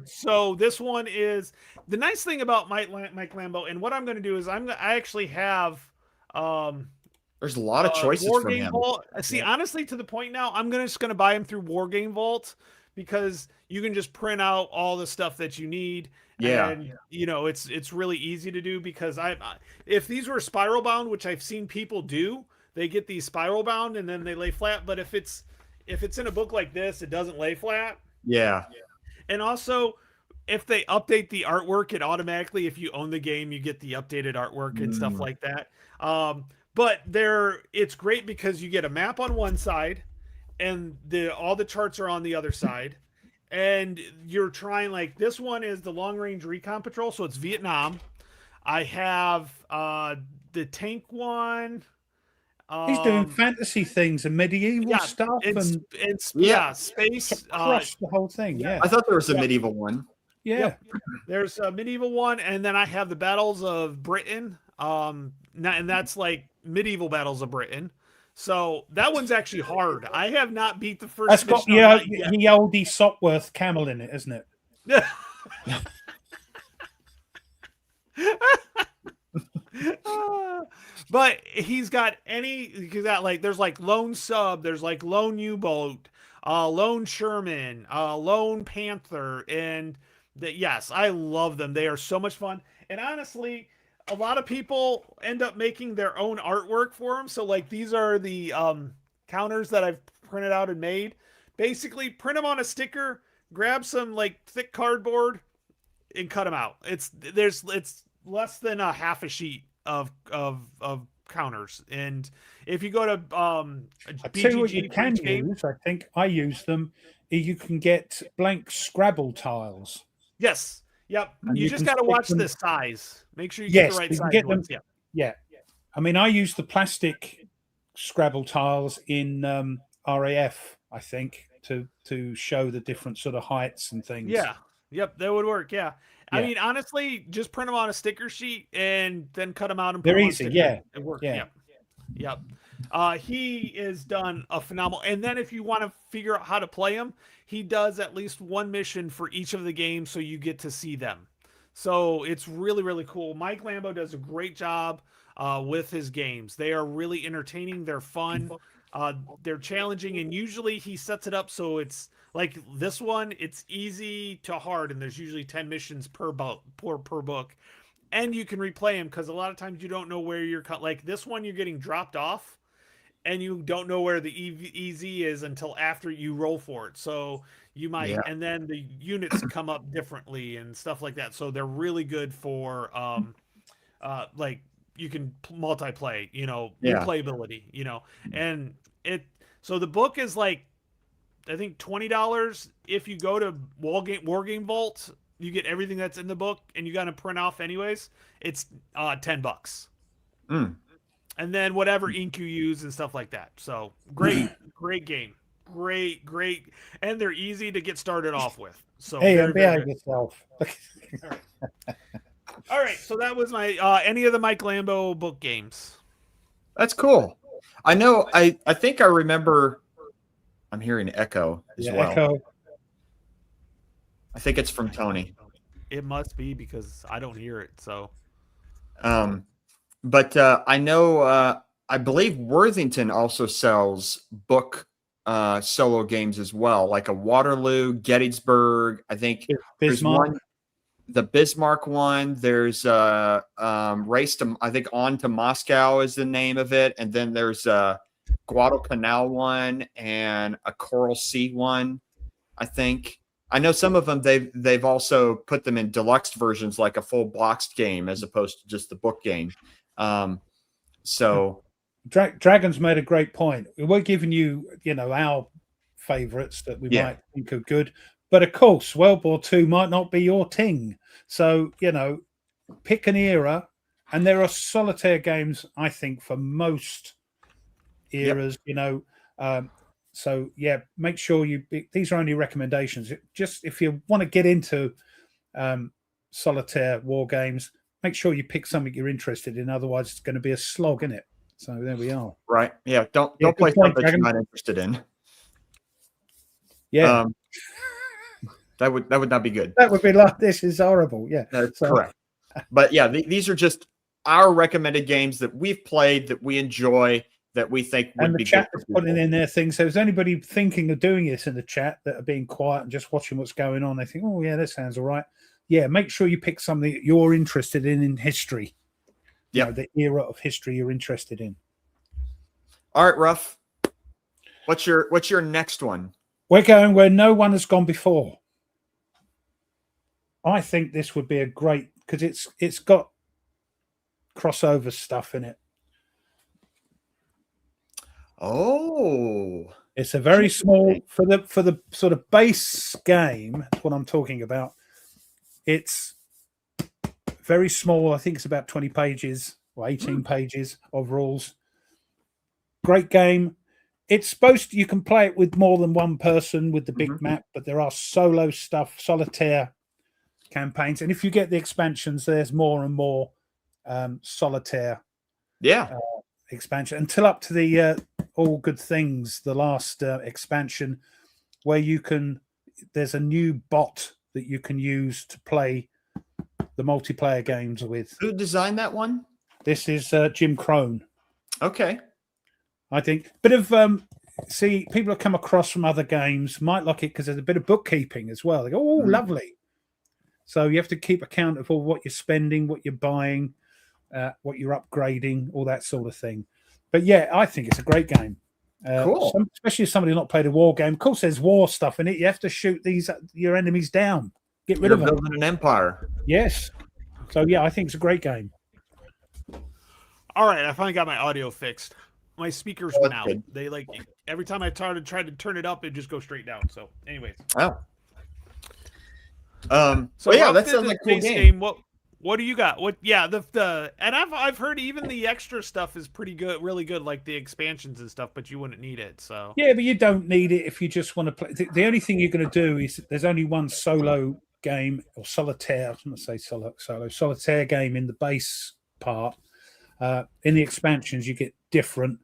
So this one is the nice thing about Mike Lambo, and what I'm going to do is I actually have There's a lot of choices War from Game him. Vault. See, honestly, to the point now, I'm just gonna buy him through War Game Vault because you can just print out all the stuff that you need. Yeah. And it's really easy to do because if these were spiral bound, which I've seen people do, they get these spiral bound and then they lay flat. But if it's in a book like this, it doesn't lay flat. Yeah. And also, if they update the artwork, it automatically, if you own the game, you get the updated artwork and stuff like that. But it's great because you get a map on one side and all the charts are on the other side. And you're trying, like, this one is the long range recon patrol. So it's Vietnam. I have the tank one. He's doing fantasy things and medieval stuff and space. Crush the whole thing. Yeah. I thought there was a medieval one. Yeah. Yep. There's a medieval one. And then I have the Battles of Britain. And that's like medieval Battles of Britain. So that one's actually hard. I have not beat the first. That's got the oldie Sopworth camel in it, isn't it? But he's got there's like Lone Sub, there's like Lone U-Boat, Lone Sherman, Lone Panther, and yes, I love them. They are so much fun. And honestly, a lot of people end up making their own artwork for them. So like these are the counters that I've printed out and made. Basically, print them on a sticker, grab some like thick cardboard, and cut them out. It's less than a half a sheet of counters. And if you go to I tell you what you can use. I think I use them. You can get blank Scrabble tiles. Yes. Yep. And you just got to watch the size. Make sure you get the right size. Get them. Yeah. I mean, I use the plastic Scrabble tiles in RAF, I think, to show the different sort of heights and things. Yeah. Yep. That would work. Yeah. I mean, honestly, just print them on a sticker sheet and then cut them out and put they're them on easy. sticker. Yeah. It works. Yeah. Yep. He is done a phenomenal. And then if you want to figure out how to play him, he does at least one mission for each of the games, so you get to see them. So it's really, really cool. Mike Lambo does a great job with his games. They are really entertaining. They're fun. They're challenging, and usually he sets it up so it's like this one. It's easy to hard, and there's usually 10 missions per book. And you can replay them because a lot of times you don't know where you're cut. Like this one, you're getting dropped off, and you don't know where the EZ is until after you roll for it. So you might, and then the units come up differently and stuff like that. So they're really good for, like you can multiplay, replayability, and so the book is like, I think $20. If you go to War Game Vault, you get everything that's in the book, and you got to print off anyways. It's $10. And then whatever ink you use and stuff like that. So great game. Great. And they're easy to get started off with. So behave yourself. All right. So that was my any of the Mike Lambo book games. That's cool. I know. I think I remember. I'm hearing echo as well. Echo. I think it's from Tony. It must be because I don't hear it. So. But I know, I believe Worthington also sells book solo games as well, like a Waterloo, Gettysburg. I think there's one, the Bismarck one. There's Race to, I think, On to Moscow is the name of it. And then there's a Guadalcanal one and a Coral Sea one, I think. I know some of them they've also put them in deluxe versions, like a full boxed game as opposed to just the book game. So Dragon's made a great point. We're giving you, our favorites that we might think are good, but of course, World War II might not be your thing. So, pick an era, and there are solitaire games, I think, for most eras, so make sure these are only recommendations. Just if you want to get into solitaire war games, make sure you pick something you're interested in. Otherwise, it's going to be a slog, isn't it? So there we are. Right. Yeah. Don't play something that you're not interested in. Yeah. That would not be good. That would be like, this is horrible. Yeah. That's correct. But yeah, these are just our recommended games that we've played, that we enjoy, that we think would And the be chat good is for putting people. in their things. So, is anybody thinking of doing this in the chat that are being quiet and just watching what's going on? They think, oh, yeah, that sounds all right. Yeah, make sure you pick something that you're interested in history. You know, the era of history you're interested in. All right, Ruff. What's your next one? We're going where no one has gone before. I think this would be a great, because it's got crossover stuff in it. Oh, it's a very small for the sort of base game. That's what I'm talking about. It's very small. I think it's about 20 pages or 18 pages of rules. Great game. It's supposed to, you can play it with more than one person with the big map, but there are solo stuff, solitaire campaigns, and if you get the expansions, there's more and more solitaire expansion until up to the All Good Things, the last expansion, where you can, there's a new bot that you can use to play the multiplayer games with. Who designed that one? This is Jim Crone. Okay. I think bit of see, people have come across from other games might like it because there's a bit of bookkeeping as well. They go, oh, lovely. So you have to keep account of all what you're spending, what you're buying, what you're upgrading, all that sort of thing. But yeah, I think it's a great game. Cool. Especially if somebody who's not played a war game. Of course, there's war stuff in it. You have to shoot your enemies down, get rid of them. Building an empire. Yes. So yeah, I think it's a great game. All right, I finally got my audio fixed. My speakers went out. Good. They like every time I tried to turn it up, it just goes straight down. So, anyways. Oh. So yeah, Rob that did sounds the like a cool base game. What do you got? What? Yeah, the and I've heard even the extra stuff is pretty good, really good, like the expansions and stuff. But you wouldn't need it. So yeah, but you don't need it if you just want to play. The only thing you're going to do is there's only one solo game or solitaire. I was going to say solitaire game in the base part. In the expansions, you get different.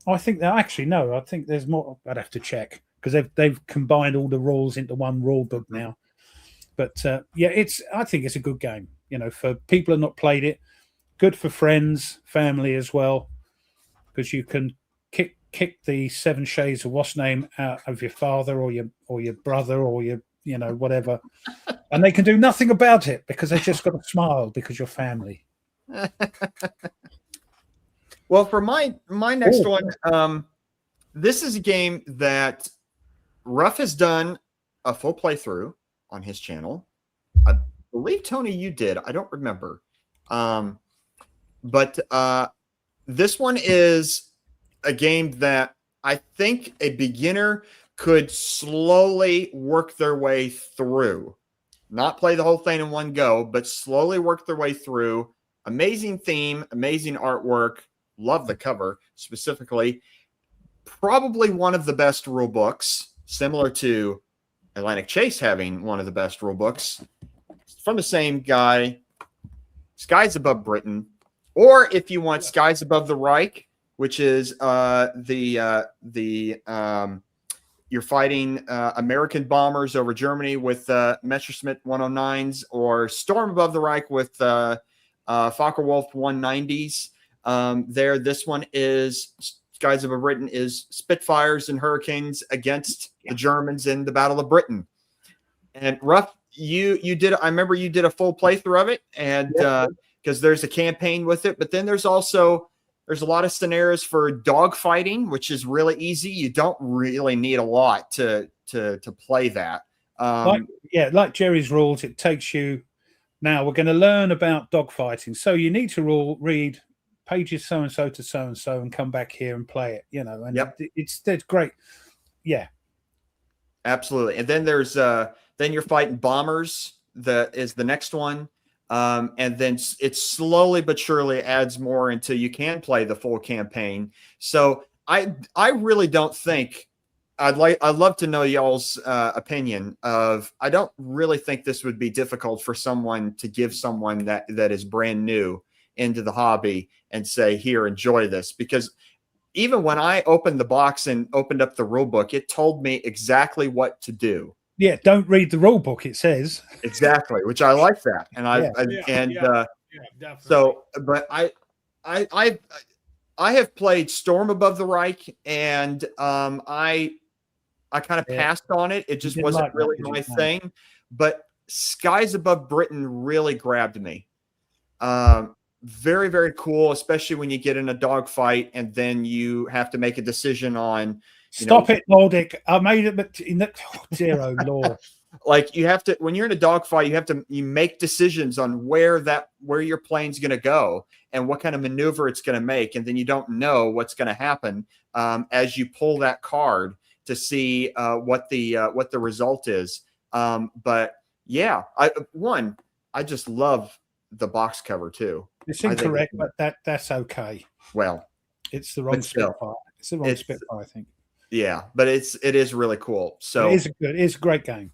I think that actually no. I think there's more. I'd have to check because they've combined all the rules into one rule book now. But yeah, I think it's a good game. You know, for people who have not played it, good for friends, family as well, because you can kick the 7 shades of what's name out of your father or your brother or your whatever, and they can do nothing about it because they just got to smile because you're family. Well, for my next one, this is a game that Ruff has done a full playthrough on his channel. I believe, Tony, you did. I don't remember. But this one is a game that I think a beginner could slowly work their way through. Not play the whole thing in one go, but slowly work their way through. Amazing theme, amazing artwork. Love the cover specifically. Probably one of the best rule books, similar to Atlantic Chase having one of the best rule books, from the same guy, Skies Above Britain. Or if you want Skies Above the Reich, which is you're fighting American bombers over Germany with Messerschmitt 109s, or Storm Above the Reich with Focke-Wulf 190s. This one is Skies Above Britain is Spitfires and Hurricanes against the Germans in the Battle of Britain. And Ruff, you did. I remember you did a full playthrough of it, and because there's a campaign with it, but then there's a lot of scenarios for dogfighting, which is really easy. You don't really need a lot to play that. Like Jerry's rules, it takes you. Now we're going to learn about dogfighting, so you need to read pages so and so to so and so, and come back here and play it. And it's great. Yeah, absolutely. And then there's then you're fighting bombers. That is the next one. And then it slowly but surely adds more until you can play the full campaign. So I really don't think I'd love to know y'all's opinion of. I don't really think this would be difficult for someone to give someone that is brand new into the hobby and say, here, enjoy this. Because even when I opened the box and opened up the rule book, it told me exactly what to do. Yeah, don't read the rule book. It says exactly, which I like that, and definitely. So, but I I have played Storm Above the Reich, and I kind of passed on it. It just didn't wasn't like that, really did you? my No. thing. But Skies Above Britain really grabbed me. Very, very cool, especially when you get in a dogfight and then you have to make a decision on. Stop it, Nordic. I made it in the dear oh Lord. Like you have to, when you're in a dogfight, you make decisions on where your plane's going to go and what kind of maneuver it's going to make, and then you don't know what's going to happen as you pull that card to see what the result is. But yeah, I just love the box cover too. It's incorrect, but that's okay. Well, it's the wrong but still, Spitfire. It's the wrong Spitfire, I think. Yeah, but it is really cool. So it is a great game.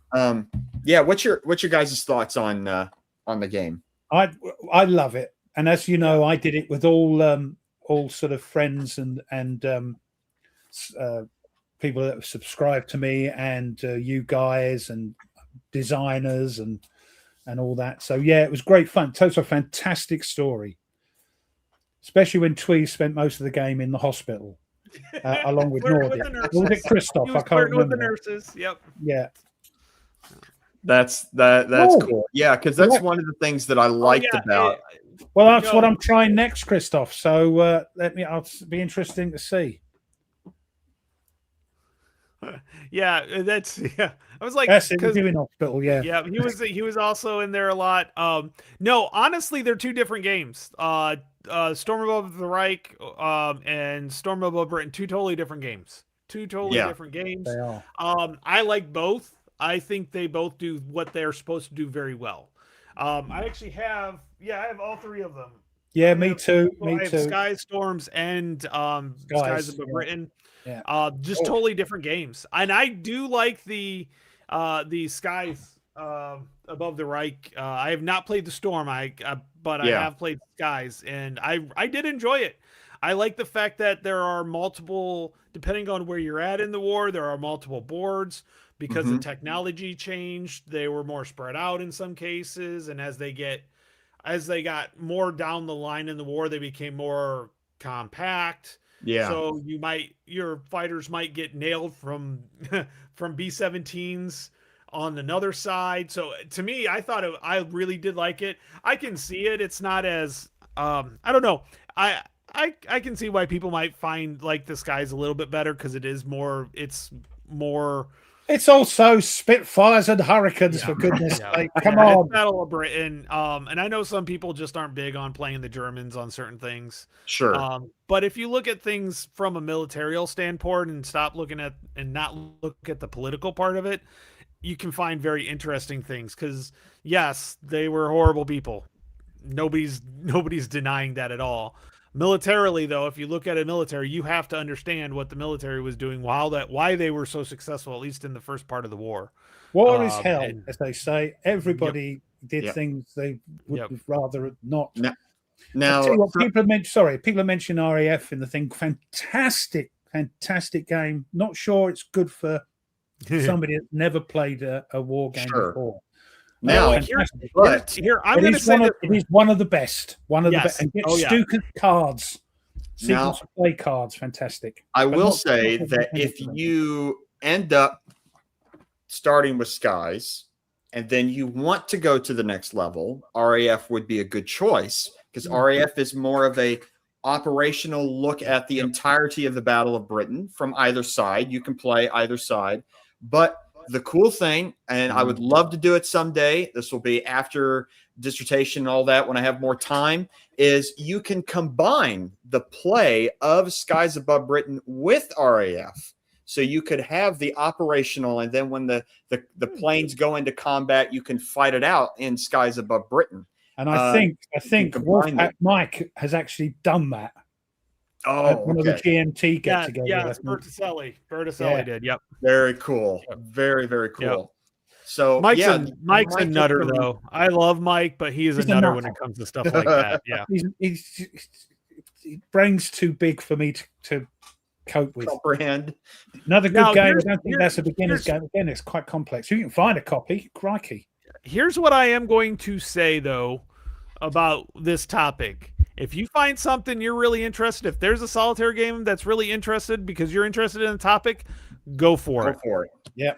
Yeah. What's your guys' thoughts on the game? I love it, and as you know, I did it with all sort of friends and people that have subscribed to me, and you guys and designers and all that. So yeah, it was great fun. Total fantastic story, especially when Twee spent most of the game in the hospital. Along with Nordic. Was it Christoph? I can't remember. With the nurses. Yep. Yeah. That's cool. Yeah, because that's one of the things that I liked about. Well, that's what I'm trying next, Christoph. So I'll be interesting to see. Yeah, I was like, that's it. We're doing hospital. Yeah. Yeah, he was also in there a lot. No, honestly, they're two different games. Storm Above the Reich and Storm Above Britain, two totally different games. Two totally different games. They are. I like both. I think they both do what they're supposed to do very well. I actually have all three of them. Yeah, me too. I have Skies, Storms, and Skies Above Britain. Yeah. Just totally different games. And I do like the Skies Above the Reich. I have not played the Storm, but I have played Skies, and I did enjoy it. I like the fact that there are multiple, depending on where you're at in the war, there are multiple boards because the technology changed. They were more spread out in some cases, and as they got more down the line in the war, they became more compact. Yeah. So your fighters might get nailed from B-17s on another side. So to me, I really did like it. I can see it. It's not as I don't know. I can see why people might find like the Skies a little bit better because it's more. It's also Spitfires and Hurricanes, for goodness sake. Come on. Battle of Britain. And I know some people just aren't big on playing the Germans on certain things. Sure. But if you look at things from a military standpoint and not look at the political part of it, you can find very interesting things because yes, they were horrible people. Nobody's denying that at all. Militarily, though, if you look at a military, you have to understand what the military was doing, why they were so successful, at least in the first part of the war. War is hell, as they say. Everybody did things they would rather not. Now, people have mentioned RAF in the thing. Fantastic game. Not sure it's good for somebody that's never played a war game before. Now, I'm going to say it is one of the best. One of the best. And get Stuka cards. Sequence of play cards. Fantastic. I will say that if you end up starting with Skies and then you want to go to the next level, RAF would be a good choice because RAF is more of a operational look at the entirety of the Battle of Britain from either side. You can play either side, but the cool thing, and I would love to do it someday, this will be after dissertation and all that when I have more time, is you can combine the play of Skies Above Britain with RAF. So you could have the operational, and then when the planes go into combat, you can fight it out in Skies Above Britain. And I think Wolfpack Mike has actually done that. One of the GMT get together. Yeah, Berticelli did. Yep. Very cool. Very, very cool. Yep. So Mike's a nutter though. I love Mike, but he's a nutter when it comes to stuff like that. Yeah. His brain's too big for me to cope with. Comprehend. Another good game. I don't think that's a beginner's game. Again, it's quite complex. You can find a copy. Crikey. Here's what I am going to say though about this topic. If you find something you're really interested, if there's a solitaire game that's really interested because you're interested in the topic, go for Go it. for it.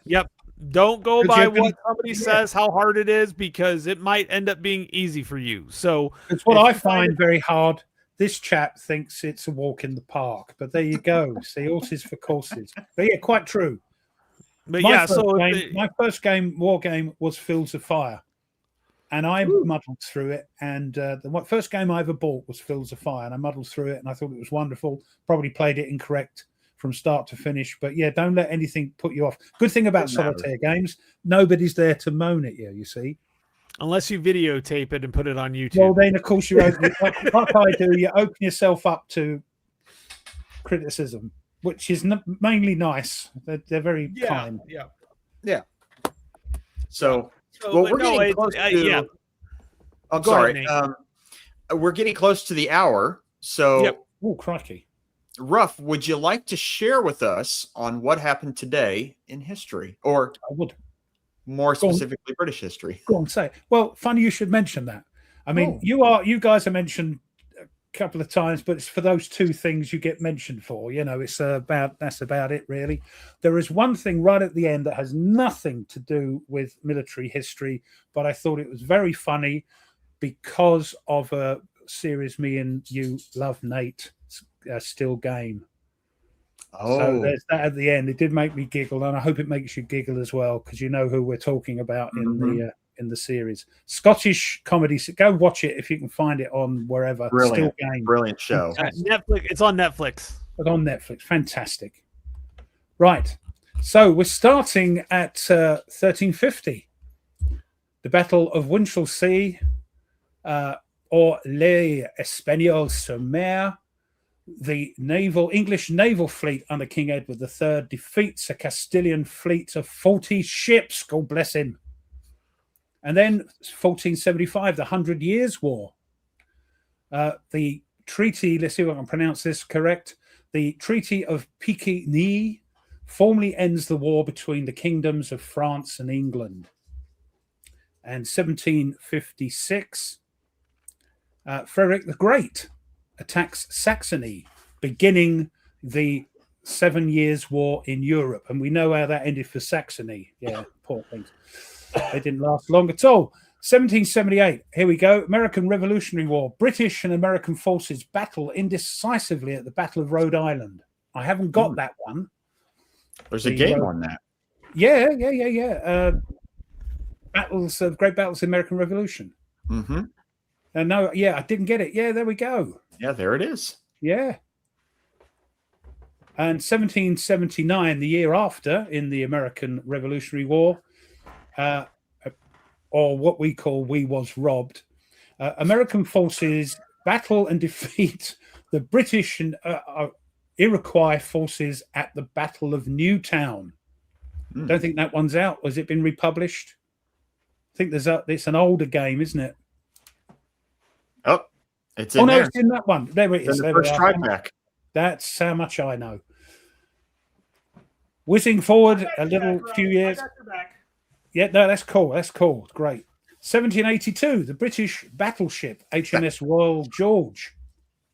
Yep. Don't go Because by you're gonna- what somebody says how hard it is, because it might end up being easy for you. So It's what if I you find find very hard. This chap thinks it's a walk in the park, but there you go. See, horses for courses. But yeah, quite true. but My yeah, first so if game, my first war game was Fields of Fire, and I muddled through it. And the first game I ever bought was Fields of Fire, and I muddled through it, and I thought it was wonderful. Probably played it incorrect from start to finish, but yeah, don't let anything put you off. Good thing about Doesn't matter. solitaire games, nobody's there to moan at you. You see. unless you videotape it and put it on YouTube. Well, then of course you open, like I do. You open yourself up to criticism, which is mainly nice. They're very kind. Yeah. So, So, well, but we're no, getting it- close to. yeah. I'm Go sorry. ahead, We're getting close to the hour. So, Yep. Oh, crikey. Ruff, would you like to share with us on what happened today in history, or I would more Go on. specifically, British history? go on, say it. Well, funny you should mention that. I mean, you guys are mentioned a couple of times, but it's for those two things you get mentioned for. You know, it's that's about it, really. There is one thing right at the end that has nothing to do with military history, but I thought it was very funny because of a series me and you love, Nate, Still Game. So there's that at the end. It did make me giggle, and I hope it makes you giggle as well, because you know who we're talking about in the series. Scottish comedy. So go watch it if you can find it on wherever. Brilliant. Still Game. Brilliant show. Netflix. It's on Netflix. But on Netflix. Fantastic. Right. So we're starting at 1350. The Battle of Winchelsea, or Les Espagnols sur Mer. The English naval fleet under King Edward III defeats a Castilian fleet of 40 ships. God bless him. And then 1475, the 100 Years' War. The treaty, let's see if I can pronounce this correct. The Treaty of Picquigny formally ends the war between the kingdoms of France and England. And 1756, Frederick the Great attacks Saxony, beginning the 7 Years' War in Europe. And we know how that ended for Saxony. Yeah, poor things. They didn't last long at all. 1778, here we go. American Revolutionary War. British and American forces battle indecisively at the Battle of Rhode Island. I haven't got that one. There's a game on that. Yeah. Great battles in the American Revolution. Mm-hmm. No, I didn't get it. Yeah, there we go. Yeah, there it is. Yeah. And 1779, the year after, in the American Revolutionary War, or what we call We Was Robbed, American forces battle and defeat the British and Iroquois forces at the Battle of Newtown. Don't think that one's out. Has it been republished? I think it's an older game, isn't it? Oh, it's in there. It's in that one. There it is. The first try back. That's how much I know. Whizzing forward a few years. Yeah, no, that's cool. That's cool. Great. 1782, the British battleship HMS Royal George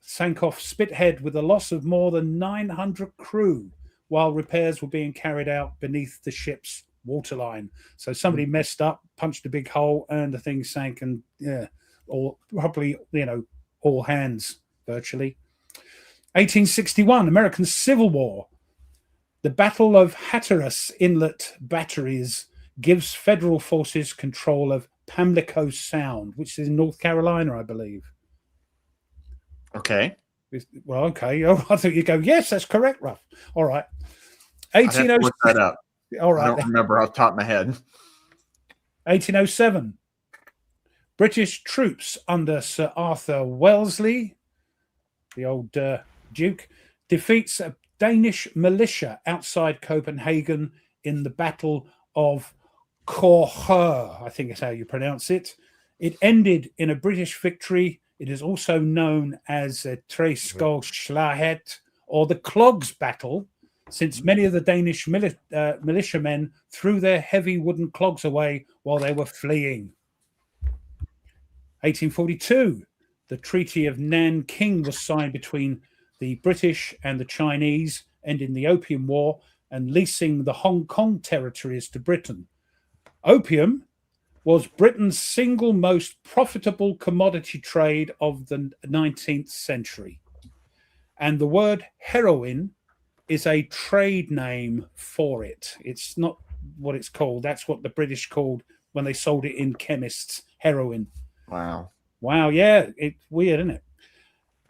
sank off Spithead with a loss of more than 900 crew while repairs were being carried out beneath the ship's waterline. So somebody messed up, punched a big hole, and the thing sank, and or probably, all hands virtually. 1861, American Civil War. The Battle of Hatteras Inlet Batteries gives federal forces control of Pamlico Sound, which is in North Carolina, I believe. Okay. Well, okay. Oh, I thought you'd go, yes, that's correct, Ruff. All right. I'd have to look that up. All right. I don't remember off the top of my head. 1807. British troops under Sir Arthur Wellesley, the old Duke, defeats a Danish militia outside Copenhagen in the Battle of Korsør, I think is how you pronounce it. It ended in a British victory. It is also known as Treskogsslaget, or the Clogs Battle, since many of the Danish militiamen threw their heavy wooden clogs away while they were fleeing. 1842, the Treaty of Nanking was signed between the British and the Chinese, ending the Opium War and leasing the Hong Kong territories to Britain. Opium was Britain's single most profitable commodity trade of the 19th century. And the word heroin is a trade name for it. It's not what it's called. That's what the British called when they sold it in chemists, heroin. Wow. Wow, yeah, it's weird, isn't it?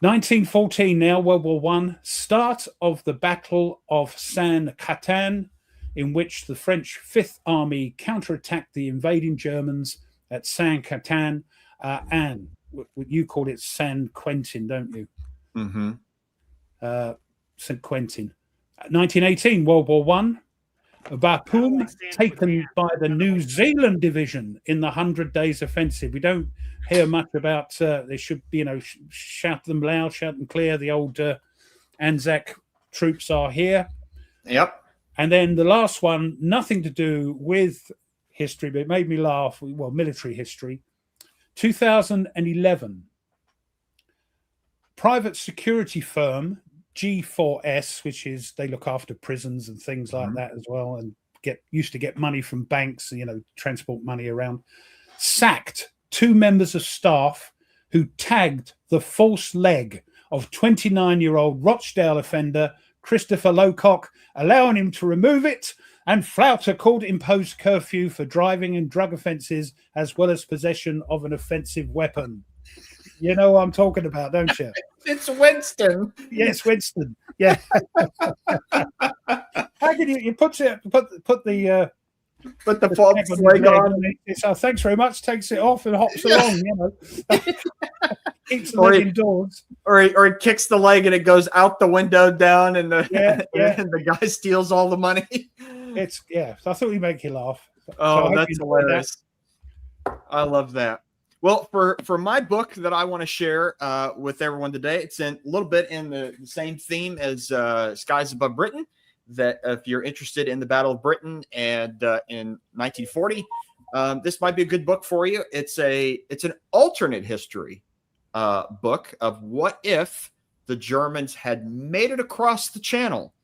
1914 now, World War One, start of the Battle of Saint-Quentin, in which the French Fifth Army counterattacked the invading Germans at Saint-Quentin, and you call it San Quentin, don't you? Mm-hmm. St. Quentin. 1918, World War One, Bapaume taken by the New Zealand division in the 100 Days Offensive. We don't hear much about, they should be, shout them loud, shout them clear. The old Anzac troops are here. Yep. And then the last one, nothing to do with history, but it made me laugh. Well, military history. 2011, private security firm G4S, which is they look after prisons and things like that as well, and used to get money from banks, transport money around, sacked 2 members of staff who tagged the false leg of 29-year-old Rochdale offender Christopher Lowcock, allowing him to remove it and flout a court-imposed curfew for driving and drug offences, as well as possession of an offensive weapon. You know what I'm talking about, don't you? It's Winston. Yes, Winston. Yeah. How can you put the false leg on? Thanks very much. Takes it off and hops along. Keeps the leg indoors. Or he kicks the leg and it goes out the window down, and the and the guy steals all the money. So I thought we'd make you laugh. Oh, so that's hilarious. I love that. Well, for my book that I want to share with everyone today, it's a little bit in the same theme as Skies Above Britain. That if you're interested in the Battle of Britain and in 1940, this might be a good book for you. It's an alternate history book of what if the Germans had made it across the Channel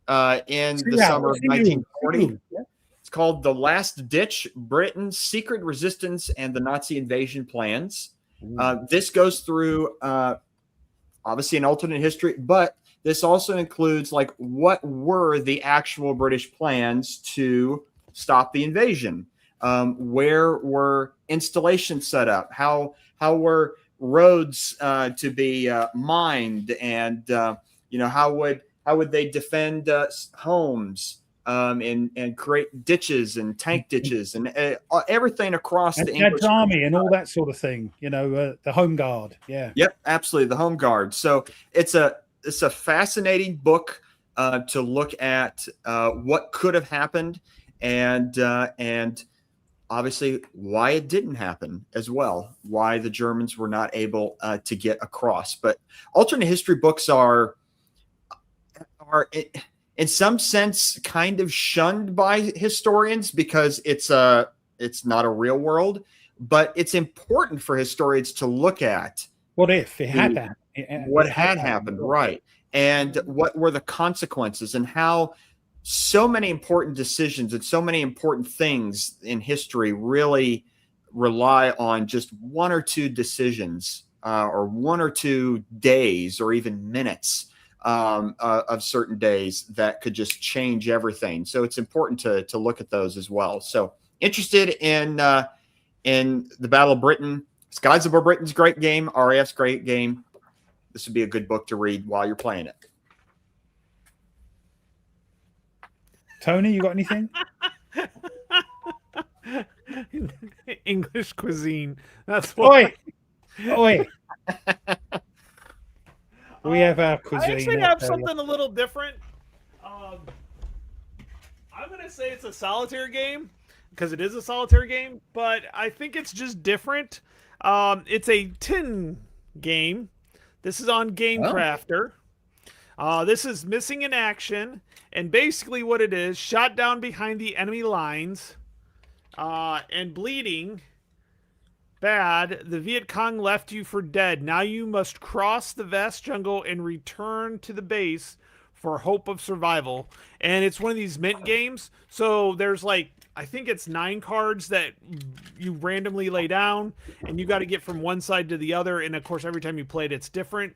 in the summer of 1940. It's called The Last Ditch, Britain's Secret Resistance and the Nazi Invasion Plans. This goes through, obviously, an alternate history, but this also includes, what were the actual British plans to stop the invasion? Where were installations set up? How were roads to be mined? And, how would they defend homes? And create ditches and tank ditches and everything across the English army and all that sort of thing. The Home Guard. Yeah. Yep, absolutely, the Home Guard. So it's a fascinating book to look at what could have happened and obviously why it didn't happen as well. Why the Germans were not able to get across. But alternate history books are in some sense kind of shunned by historians because it's not a real world, but it's important for historians to look at what if it had happened, what had happened, right? And what were the consequences, and how so many important decisions and so many important things in history really rely on just 1 or 2 decisions or 1 or 2 days or even minutes of certain days that could just change everything. So it's important to look at those as well. So interested in the Battle of Britain, Skies Above Britain's great game, RAF's great game. This would be a good book to read while you're playing it. Tony, you got anything? English cuisine. That's why. Oi. We have our cuisine. I actually have something a little different. I'm going to say it's a solitaire game because it is a solitaire game, but I think it's just different. It's a tin game. This is on Game Crafter. This is Missing in Action, and basically what it is, shot down behind the enemy lines and bleeding. bad. The Viet Cong left you for dead. Now you must cross the vast jungle and return to the base for hope of survival. And it's one of these mint games. So there's like, I think it's 9 cards that you randomly lay down, and you got to get from one side to the other. And of course, every time you play it, it's different.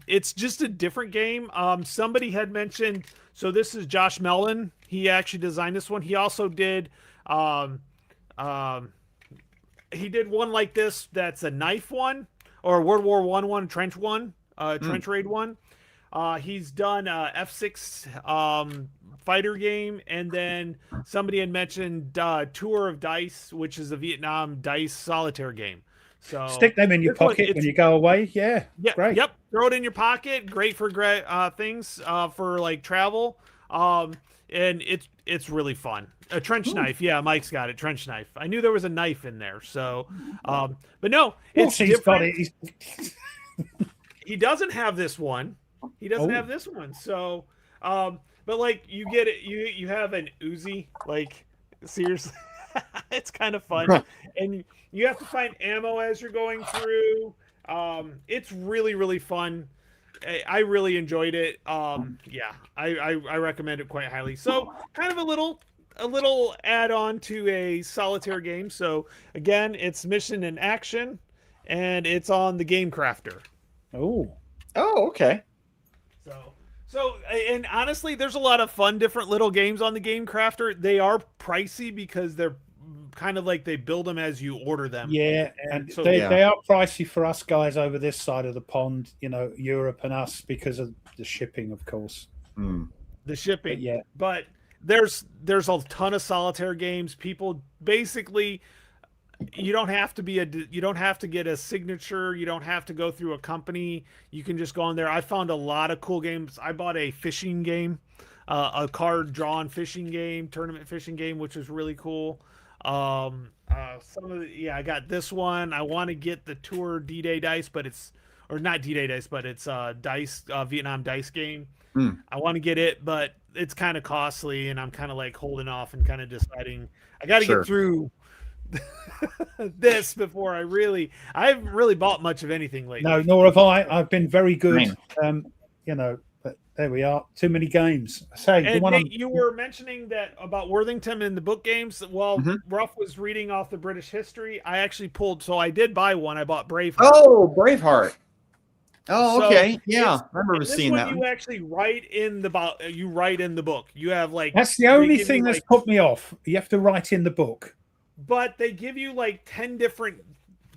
It's just a different game. Somebody had mentioned, so this is Josh Mellon. He actually designed this one. He also did, he did one like this that's a knife one, or a World War one, trench one, trench raid one. He's done F6 fighter game, and then somebody had mentioned Tour of Dice, which is a Vietnam dice solitaire game. So stick them in your pocket when you go away. Yeah, great. Yep, throw it in your pocket. Great for things for like travel. And it's really fun. A trench knife, yeah. Mike's got it. Trench knife. I knew there was a knife in there. So, but no, it's different. Got it. He doesn't have this one. He doesn't have this one. So, but like you get it. You have an Uzi. Like seriously, it's kind of fun, and you have to find ammo as you're going through. It's really really fun. I really enjoyed it. Yeah, I recommend it quite highly. So kind of a little add-on to a solitaire game. So again, it's mission and action, and it's on the Game Crafter. Oh, okay. So and honestly, there's a lot of fun different little games on the Game Crafter. They are pricey because they're kind of like they build them as you order them. Yeah, and so, they are pricey for us guys over this side of the pond, you know, Europe and us, because of the shipping, of course. The shipping. But yeah. But there's a ton of solitaire games. People basically, you don't have to get a signature. You don't have to go through a company. You can just go on there. I found a lot of cool games. I bought a fishing game, a card drawn fishing game, tournament fishing game, which was really cool. I got this one. I want to get the Tour D-Day dice, but it's not D-Day dice, but it's dice Vietnam dice game. I want to get it, but it's kind of costly, and I'm kind of like holding off and kind of deciding I got to get through this before I haven't really bought much of anything lately. No, nor have I. I've been very good. You know, but there we are. Too many games. You were mentioning that about Worthington in the book games. Well, Ruff was reading off the British history. I actually pulled, so I did buy one. I bought Braveheart. Oh, Braveheart. Oh, okay. So yeah, I remember seeing that. You actually write in the book. You have like that's the only thing that's put me off. You have to write in the book. But they give you like 10 different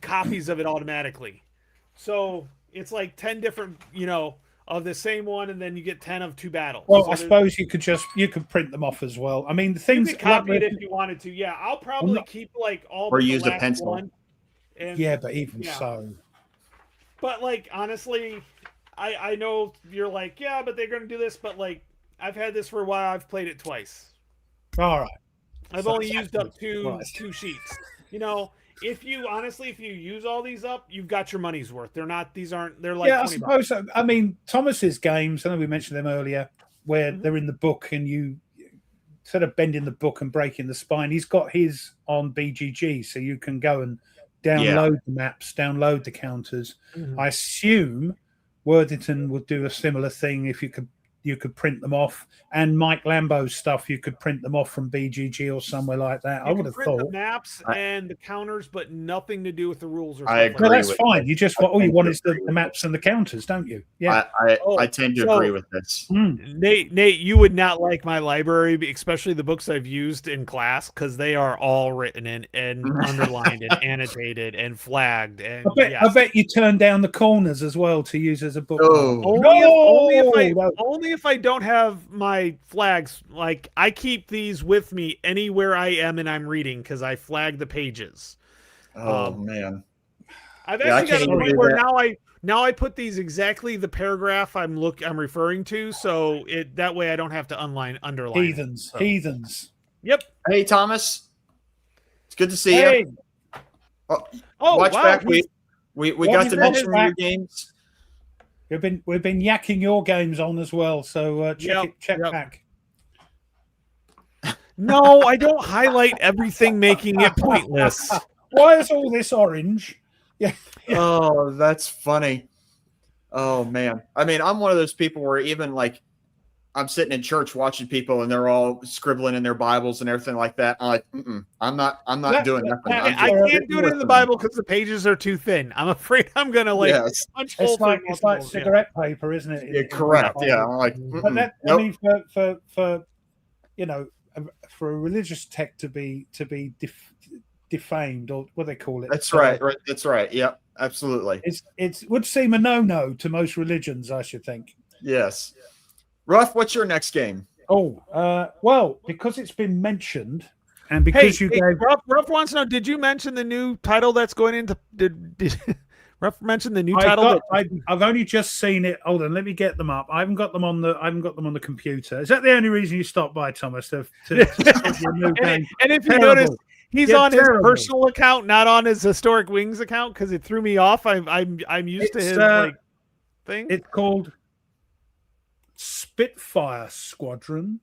copies of it automatically. So it's like 10 different, of the same one, and then you get 10 of 2 battles. Well, I suppose you could print them off as well. I mean, the things you could copy it if you wanted to. Yeah, I'll probably keep like all or use a pencil. One. And, yeah, but even so. But like honestly, I know you're like, yeah, but they're gonna do this, but like I've had this for a while, I've played it twice. All right. I've only used up two sheets. If you use all these up, you've got your money's worth. They're like I suppose so. I mean, Thomas's games, I know we mentioned them earlier, where they're in the book and you sort of bending the book and breaking the spine. He's got his on BGG, so you can go and download the maps, download the counters. I assume Worthington would do a similar thing if you could print them off, and Mike Lambo's stuff you could print them off from BGG or somewhere like that. I would have thought the maps and the counters, but nothing to do with the rules. Or I agree. No, that's fine. You just all you want is the maps and the counters, don't you? Yeah. I tend to agree with this. Nate, you would not like my library, especially the books I've used in class, because they are all written in and underlined and annotated and flagged. And I bet you turn down the corners as well to use as a book. Only if I don't have my flags. Like I keep these with me anywhere I am and I'm reading because I flag the pages. Man, I've actually got a point where now I put these exactly the paragraph I'm referring to, so that way I don't have to underline. Heathens. Yep. Hey Thomas, it's good to see you. Watch back. We got to mention your games. We've been yakking your games on as well, so check back. No, I don't highlight everything, making it pointless. Why is all this orange? Yeah. Oh, that's funny. Oh man. I mean, I'm one of those people where even like I'm sitting in church watching people and they're all scribbling in their Bibles and everything like that. I'm like, I'm not doing nothing. I can't do it in the Bible because the pages are too thin. I'm afraid I'm gonna like punch holes. It's like cigarette paper, isn't it? Yeah, correct. Yeah, I'm like, but that, I mean, for you know, for a religious text to be defamed, or what they call it. That's right. That's right. Yep, absolutely. It would seem a no to most religions, I should think. Yes. Ruff, what's your next game? Oh, well, because it's been mentioned, and because Ruff wants to know, did you mention the new title that's going into? Did Ruff mention the new title? I've only just seen it. Hold on, let me get them up. I haven't got them on the computer. Is that the only reason you stopped by, Thomas? To your new game? And if you notice, he's on his personal account, not on his Historic Wings account, because it threw me off. I'm used to his thing. It's called Spitfire Squadron.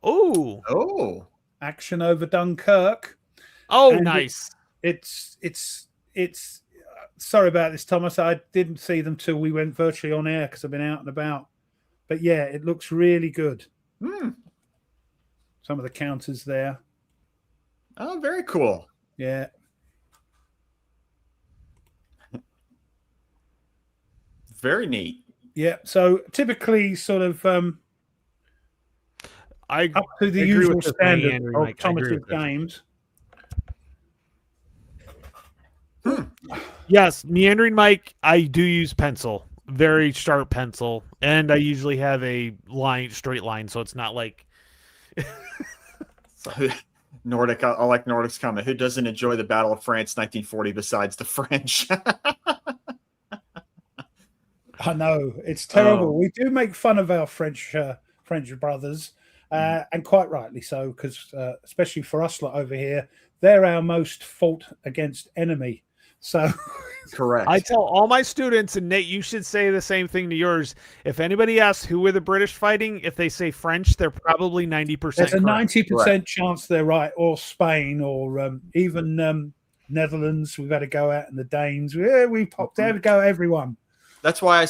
Oh, action over Dunkirk. Oh, and nice. It's sorry about this, Thomas. I didn't see them till we went virtually on air because I've been out and about. But yeah, it looks really good. Some of the counters there. Oh, very cool. Yeah. Very neat. Yeah. So typically sort of up to the usual standard of Thomas's games. Yes, Meandering Mike, I do use pencil. Very sharp pencil. And I usually have a straight line, so it's not like Nordic. I like Nordic's comment. Who doesn't enjoy the Battle of France 1940 besides the French? I know, it's terrible. We do make fun of our French brothers, and quite rightly so, because especially for us lot over here, they're our most fought against enemy. So correct. I tell all my students, and Nate, you should say the same thing to yours. If anybody asks who were the British fighting, if they say French, they're probably 90%. There's a 90% chance they're right, or Spain, or even Netherlands. We've had to go out, and the Danes. We popped out to go everyone. That's why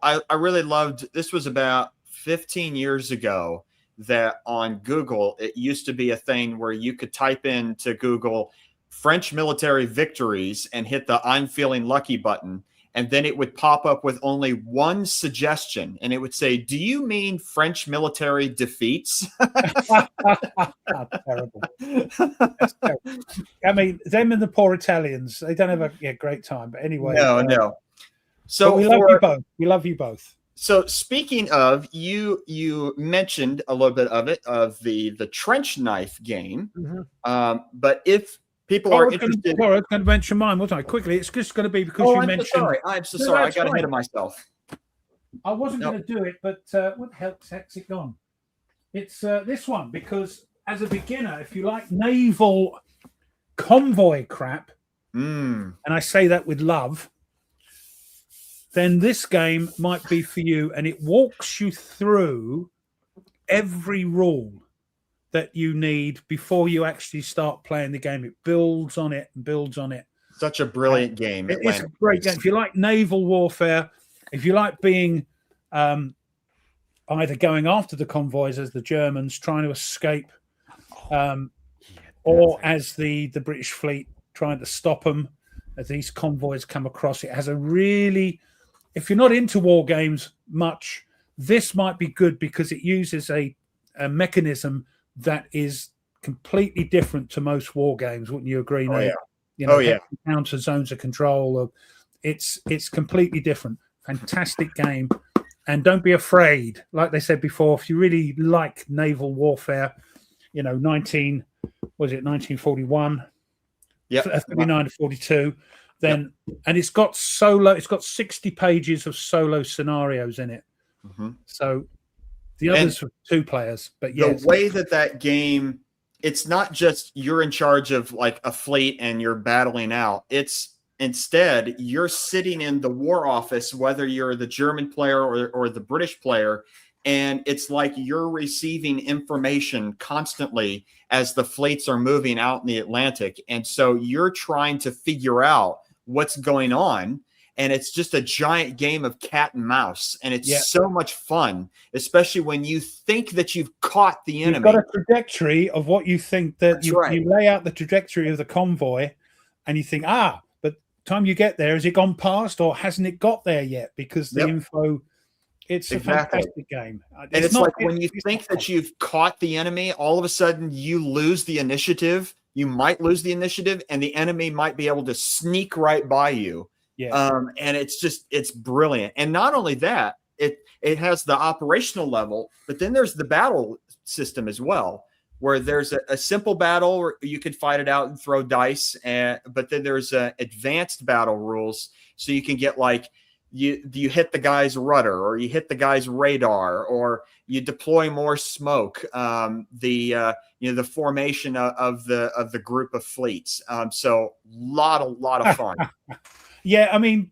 I really loved. This was about 15 years ago that on Google it used to be a thing where you could type into Google French military victories and hit the I'm feeling lucky button. And then it would pop up with only one suggestion. And it would say, do you mean French military defeats? Terrible. That's terrible. I mean, them and the poor Italians, they don't have a great time. But anyway. No. So we love you both. We love you both. So speaking of, you mentioned a little bit of it, of the trench knife game. But if people are interested, I was going to mention mine, wasn't I? Quickly, it's just going to be because you mentioned. I'm so sorry. I got ahead of myself. I wasn't going to do it, but what the heck's it gone? It's this one, because as a beginner, if you like naval convoy crap, and I say that with love, then this game might be for you, and it walks you through every rule that you need before you actually start playing the game. It builds on it and builds on it. Such a brilliant game. It's a great game. If you like naval warfare, if you like being either going after the convoys as the Germans trying to escape, or as the British fleet trying to stop them as these convoys come across, it has a really, if you're not into war games much, this might be good because it uses a mechanism that is completely different to most war games. Wouldn't you agree? Oh, yeah. Counter zones of control. It's completely different. Fantastic game. And don't be afraid. Like they said before, if you really like naval warfare, 1941, 39 to 42, then, and it's got 60 pages of solo scenarios in it. So the others for 2 players, but the way that game, it's not just you're in charge of like a fleet and you're battling out. It's instead you're sitting in the war office, whether you're the German player or the British player, and it's like you're receiving information constantly as the fleets are moving out in the Atlantic. And so you're trying to figure out what's going on. And it's just a giant game of cat and mouse. And it's so much fun, especially when you think that you've caught the enemy. You've got a trajectory of what you think that you lay out the trajectory of the convoy, and you think, but time you get there, has it gone past or hasn't it got there yet? Because the info, it's a fantastic game. And it's like when you think that you've caught the enemy, all of a sudden you lose the initiative. You might lose the initiative, and the enemy might be able to sneak right by you. Yeah. And it's brilliant. And not only that, it has the operational level, but then there's the battle system as well, where there's a simple battle where you can fight it out and throw dice, but then there's advanced battle rules, so you can get like you hit the guy's rudder, or you hit the guy's radar, or you deploy more smoke, the formation of the group of fleets. So lot of fun. Yeah, I mean,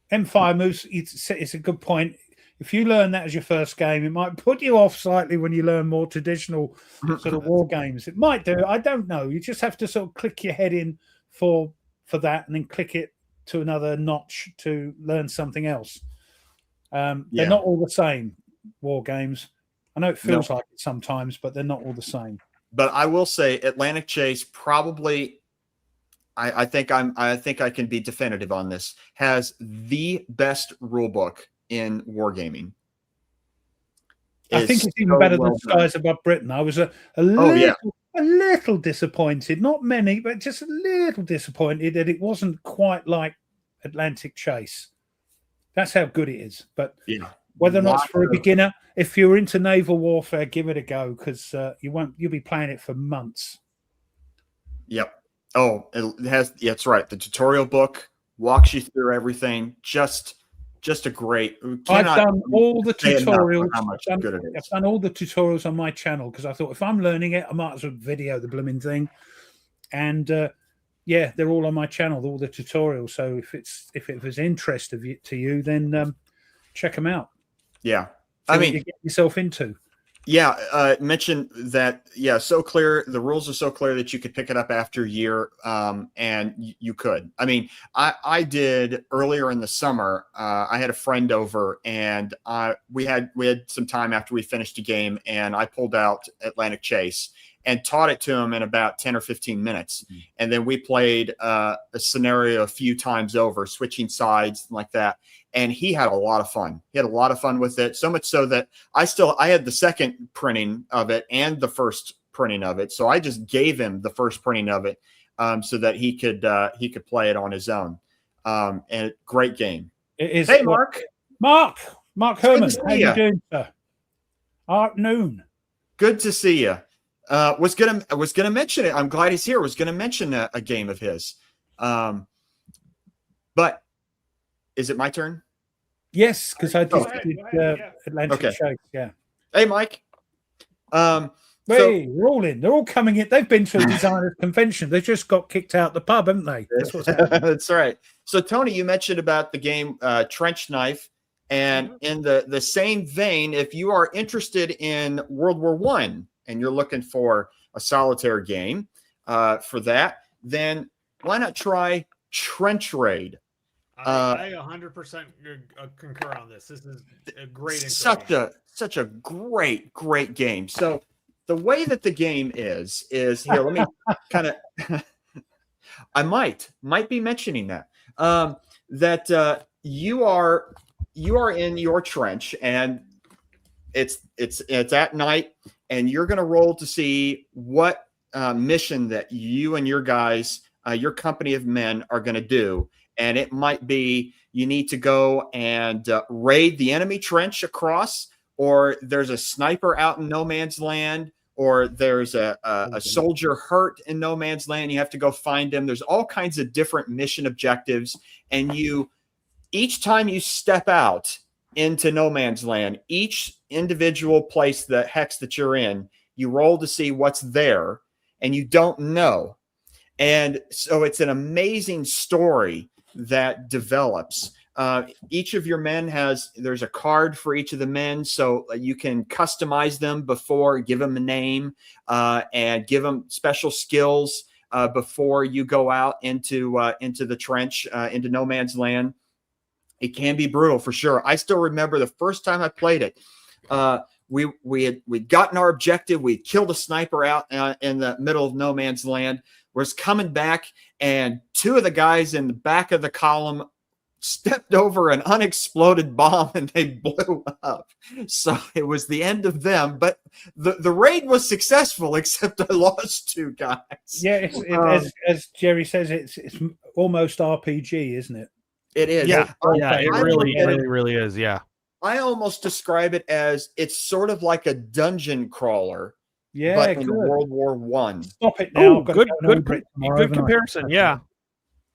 Empire moves. It's a good point. If you learn that as your first game, it might put you off slightly when you learn more traditional sort of war games. It might do. I don't know. You just have to sort of click your head in for that, and then click it to another notch to learn something else. They're not all the same, war games. I know it feels like it sometimes, but they're not all the same. But I will say Atlantic Chase probably, I think I can be definitive on this, has the best rule book in wargaming. I think it's even better than Skies Above Britain. I was a little disappointed, not many, but just a little disappointed that it wasn't quite like Atlantic Chase. That's how good it is. But whether or not it's for a beginner, if you're into naval warfare, give it a go, because you'll be playing it for months. Yep. Oh, it has. Yeah, that's right. The tutorial book walks you through everything. Just a great. I've done all the tutorials. How much good it is. I've done all the tutorials on my channel, because I thought if I'm learning it, I might as well video the blooming thing. And they're all on my channel, all the tutorials. So if it was interest to you, then check them out. Yeah, I mean, you get yourself into. Yeah, mention that. Yeah, so clear. The rules are so clear that you could pick it up after a year, and you could. I mean, I did earlier in the summer. I had a friend over, and we had some time after we finished a game, and I pulled out Atlantic Chase and taught it to him in about 10 or 15 minutes. And then we played a scenario a few times over, switching sides like that. And he had a lot of fun. He had a lot of fun with it. So much so that I had the second printing of it and the first printing of it. So I just gave him the first printing of it so that he could play it on his own. And great game. It is. Hey, Mark Herman. How you doing, sir? Art Noon. Good to see you. Was gonna mention it. I'm glad he's here. Was gonna mention a game of his. But is it my turn? Yes, because I just did Atlantic Chase. Yeah. Hey, Mike. Hey, we're all in. They're all coming in. They've been to a designers convention. They just got kicked out the pub, haven't they? That's what's happening. That's right. So, Tony, you mentioned about the game Trench Knife. And in the same vein, if you are interested in World War I and you're looking for a solitaire game for that, then why not try Trench Raid? I 100% concur on this. This is a great such a great game. So the way that the game is here, let me kind of I might be mentioning that that you are in your trench, and it's at night, and you're going to roll to see what mission that you and your guys, your company of men, are going to do. And it might be you need to go and raid the enemy trench across, or there's a sniper out in no man's land, or there's a soldier hurt in no man's land. You have to go find him. There's all kinds of different mission objectives. And each time you step out into no man's land, each individual place, the hex that you're in, you roll to see what's there, and you don't know. And so it's an amazing story that develops. Each of your men there's a card for each of the men, so you can customize them before, give them a name, and give them special skills before you go out into the trench, into no man's land. It can be brutal for sure. I still remember the first time I played it. We'd gotten our objective. We'd killed a sniper out in the middle of no man's land. Was coming back, and two of the guys in the back of the column stepped over an unexploded bomb, and they blew up. So it was the end of them. But the raid was successful, except I lost two guys. Yeah, as Jerry says, it's almost RPG, isn't it? It is. Yeah, it really is. Yeah. I almost describe it as it's sort of like a dungeon crawler. Yeah, but in World War One. Stop it now. Oh, good comparison. Yeah.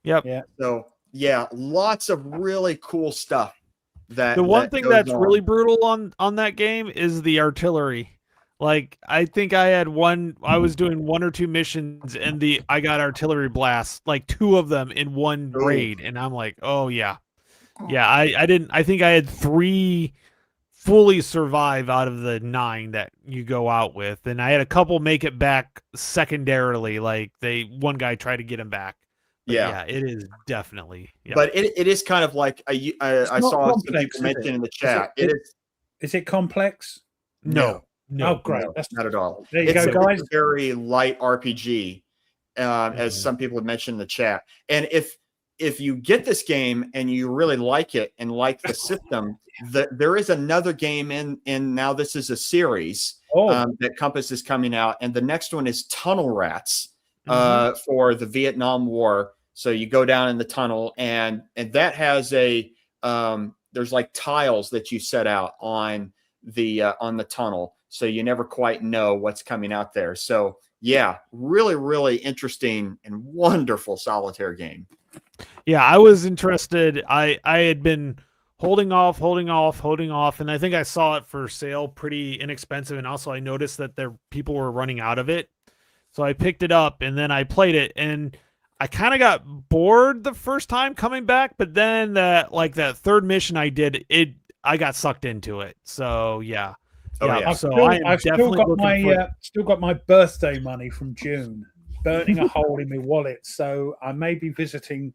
Yep. Yeah. So yeah, lots of really cool stuff. The one thing that's really brutal on that game is the artillery. Like, I think I was doing one or two missions, and I got artillery blasts, like two of them in one raid, and I'm like, oh yeah. Yeah, I think I had 3 fully survive out of the 9 that you go out with, and I had a couple make it back secondarily, like one guy tried to get him back. But yeah, it is definitely. Yeah. But it is kind of like I saw some people mention in the chat. Is it complex? No. Oh, great. No, that's not at all. There you go, guys. It's a very light RPG, as some people have mentioned in the chat. And if you get this game and you really like it and like the system, there is another game in now this is a series that Compass is coming out, and the next one is Tunnel Rats for the Vietnam War. So you go down in the tunnel, and that has there's like tiles that you set out on the tunnel, so you never quite know what's coming out there. So yeah, really, really interesting and wonderful solitaire game. Yeah, I was interested. I had been holding off, and I think I saw it for sale pretty inexpensive, and also I noticed that people were running out of it. So I picked it up, and then I played it, and I kind of got bored the first time coming back, but then that third mission I did, I got sucked into it. So yeah. I've still got my birthday money from June burning a hole in my wallet, so I may be visiting.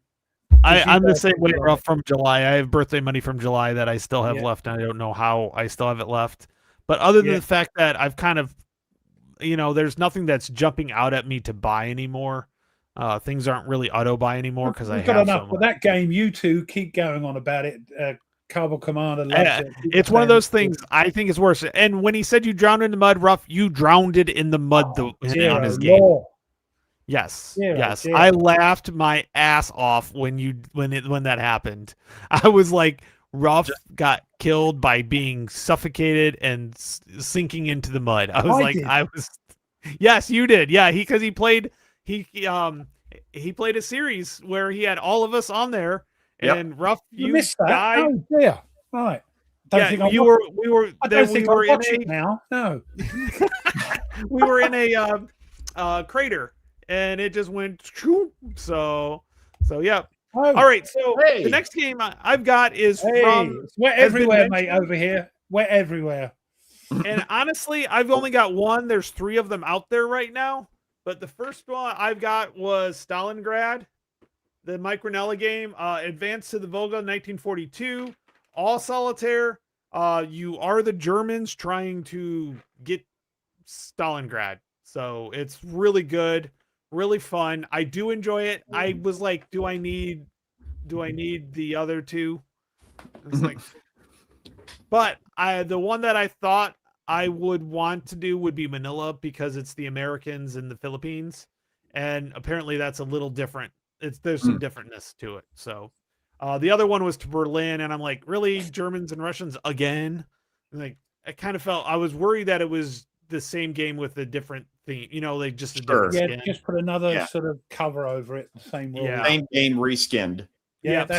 I'm the same way from July. I have birthday money from July that I still have left, and I don't know how I still have it left. But other than the fact that I've kind of, there's nothing that's jumping out at me to buy anymore. Things aren't really auto buy anymore because I have got enough. But that game, you two keep going on about it. Carbon Commander. It's one of those things. I think it's worse. And when he said you drowned in the mud, Ruff, you drowned it in the mud on his game. Yes, yes. I laughed my ass off when that happened. I was like, Ruff got killed by being suffocated and sinking into the mud. Yes, you did. Yeah, because he played a series where he had all of us on there. Yep. And Ruff, you missed that. died. Oh, yeah. Right. We were in it now. No. We were in a crater, and it just went. So yeah. Oh. All right. So the next game I've got is from. We're everywhere, mate. Over here, we're everywhere. And honestly, I've only got one. There's 3 of them out there right now, but the first one I've got was Stalingrad. The Mike Ranella game, Advance to the Volga, 1942, all solitaire. You are the Germans trying to get Stalingrad. So it's really good, really fun. I do enjoy it. I was like, do I need the other 2? It's like, but the one that I thought I would want to do would be Manila, because it's the Americans in the Philippines, and apparently that's a little different. There's some differentness to it. So the other one was to Berlin, and I'm like, really, Germans and Russians again? And like, I kind of felt, I was worried that it was the same game with a different theme, like just a different skin. Just put another sort of cover over it, the same rule. Same game reskinned.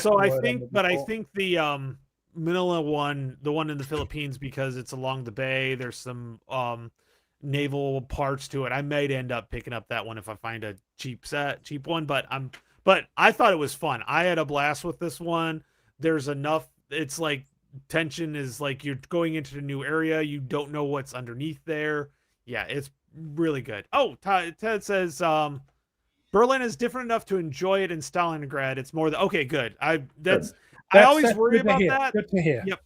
So I think the Manila one, the one in the Philippines, because it's along the bay, there's some naval parts to it. I might end up picking up that one if I find a cheap one, but I thought it was fun. I had a blast with this one. there's enough. It's like tension is like you're going into a new area. You don't know what's underneath there. Yeah, it's really good. Oh, Ted says Berlin is different enough to enjoy it in Stalingrad. It's more okay, good. I always worry good to about hear. that. Good to hear. Yep.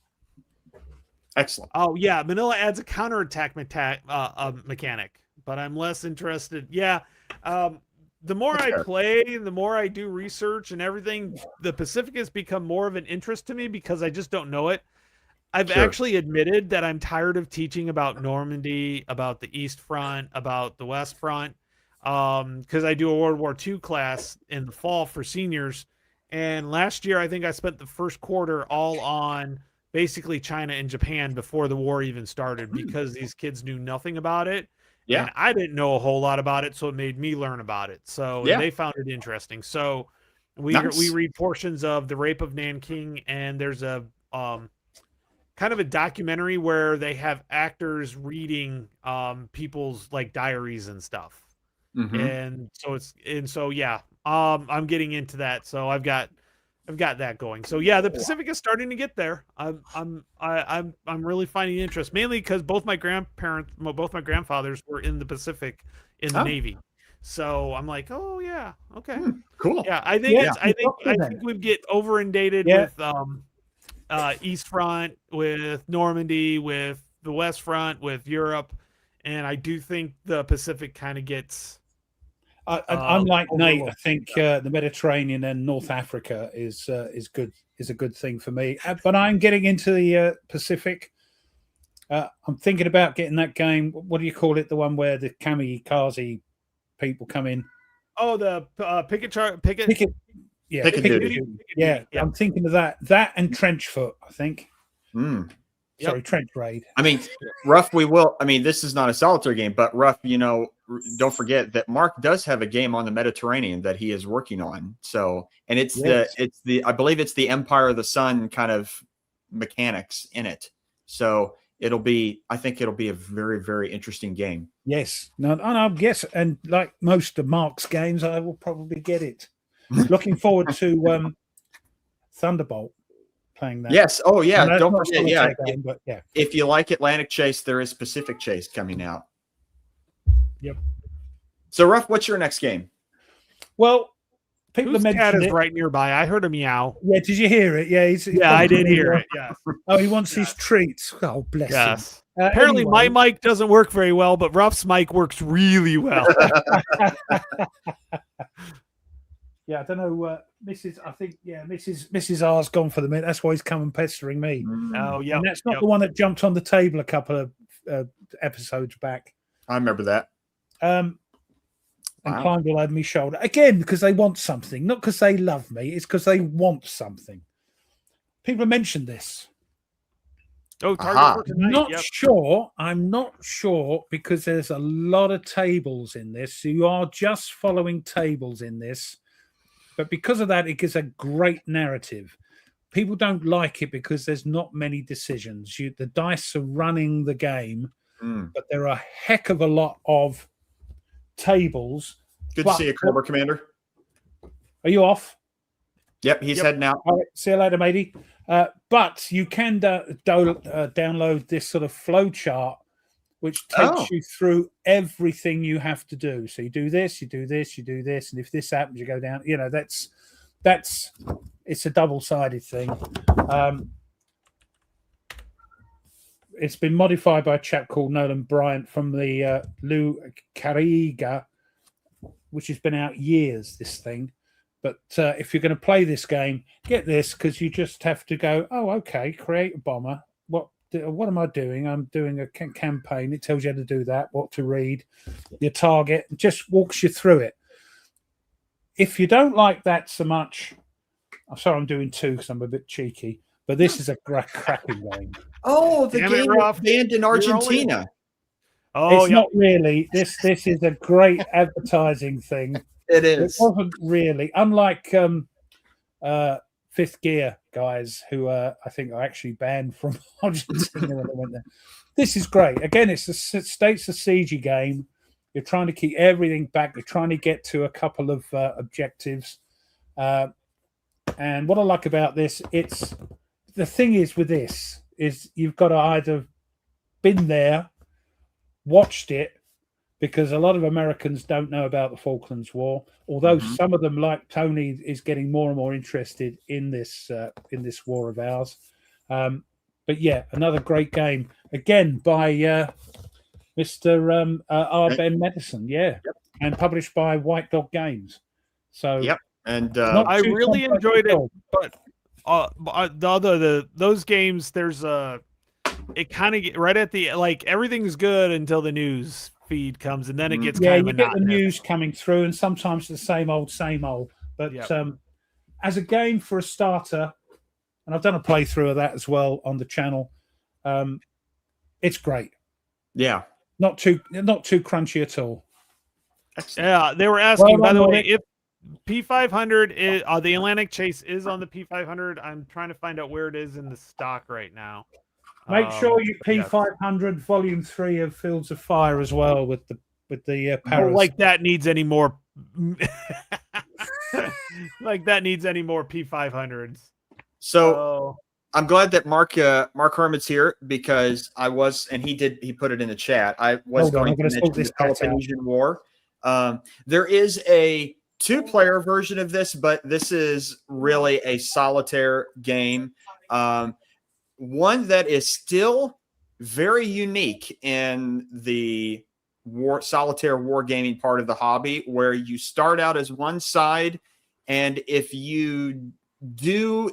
Excellent. Oh yeah, Manila adds a counterattack mechanic, but I'm less interested. Yeah, the more I play, the more I do research and everything, the Pacific has become more of an interest to me because I just don't know it. I've actually admitted that I'm tired of teaching about Normandy, about the East Front, about the West Front, because I do a World War II class in the fall for seniors. And last year, I think I spent the first quarter all on basically China and Japan before the war even started because these kids knew nothing about it. Yeah. And I didn't know a whole lot about it, so it made me learn about it. So they found it interesting. So we read portions of The Rape of Nanking, and there's a kind of a documentary where they have actors reading people's like diaries and stuff. And so I'm getting into that. So I've got that going. So yeah, the Pacific is starting to get there. I'm really finding interest, mainly because both my grandfathers were in the Pacific in the Navy. So I'm like, oh yeah, okay, cool. Yeah, I think we get over inundated with East Front, with Normandy, with the West Front, with Europe, and I do think the Pacific kind of gets. Unlike Nate, I think the Mediterranean and North Africa is good. Is a good thing for me. But I'm getting into the Pacific. I'm thinking about getting that game. What do you call it? The one where the kamikaze people come in. Oh, the Picket. Yeah, Piccadilly. Yeah, I'm thinking of that. That and Trenchfoot, I think. Sorry, Trench Raid. I mean, Ruff, this is not a solitaire game, but Ruff, don't forget that Mark does have a game on the Mediterranean that he is working on. So, and it's I believe it's the Empire of the Sun kind of mechanics in it. So I think it'll be a very, very interesting game. Yes. Yes. And like most of Mark's games, I will probably get it. Looking forward to Thunderbolt. Playing that. Yes. Oh, yeah. Don't forget. Yeah. Game, if you like Atlantic Chase, there is Pacific Chase coming out. Yep. So, Ruff, what's your next game? Well, people mentioned cat is it. right nearby. I heard a meow. Yeah. Did you hear it? Yeah. He's I did hear it. Yes. Oh, he wants his treats. Oh, bless him. Apparently, my mic doesn't work very well, but Ruff's mic works really well. Yeah, I don't know. Mrs. R's gone for the minute. That's why he's come and pestering me. Oh, yeah. And that's not the one that jumped on the table a couple of episodes back. I remember that. And climbed all over my shoulder. Again, because they want something. Not because they love me. It's because they want something. People have mentioned this. Oh, Target for tonight. I'm not sure because there's a lot of tables in this. So you are just following tables in this. But because of that, it gives a great narrative. People don't like it because there's not many decisions. The dice are running the game, but there are a heck of a lot of tables. Good to see you, Cobra Commander. Are you off? Yep, he's heading out. All right, see you later, matey. But you can download this sort of flow chart, which takes you through everything you have to do. So you do this, you do this, you do this, and if this happens, you go down. That's it's a double-sided thing. It's been modified by a chap called Nolan Bryant from the Lou Cariga, which has been out years, this thing. But if you're going to play this game, get this, because you just have to go, oh, okay, create a bomber. What am I doing? I'm doing a campaign. It tells you how to do that, what to read, your target, just walks you through it. If you don't like that so much, I'm sorry I'm doing two because I'm a bit cheeky, but this is a cracking game. Oh, the game was banned in Argentina. It's not really. This is a great advertising thing. It is. It wasn't really. Unlike Fifth Gear guys who I think are actually banned from Argentina when they went there. This is great. Again, it's a States of Siege game. You're trying to keep everything back. You're trying to get to a couple of objectives. And what I like about this, it's the thing is with this is you've got to either been there, watched it, because a lot of Americans don't know about the Falklands War, although some of them, like Tony, is getting more and more interested in this war of ours. But yeah, another great game again by Mr. R. Ben Medicine, and published by White Dog Games. So and I really enjoyed it, but those games, there's it kind of right at the everything's good until the news feed comes, and then it gets kind of you get the news coming through, and sometimes the same old. But as a game for a starter, and I've done a playthrough of that as well on the channel. It's great. Yeah, not too crunchy at all. Yeah, they were asking, by the way, if P500 is the Atlantic Chase is on the P500. I'm trying to find out where it is in the stock right now. Make sure you P500 Volume 3 of Fields of Fire as well with the Paris. Like that needs any more. Like that needs any more P500s. So I'm glad that Mark Herman's here, because he put it in the chat. I was going to mention the Peloponnesian War. There is a 2-player version of this, but this is really a solitaire game. One that is still very unique in the solitaire wargaming part of the hobby, where you start out as one side, and if you do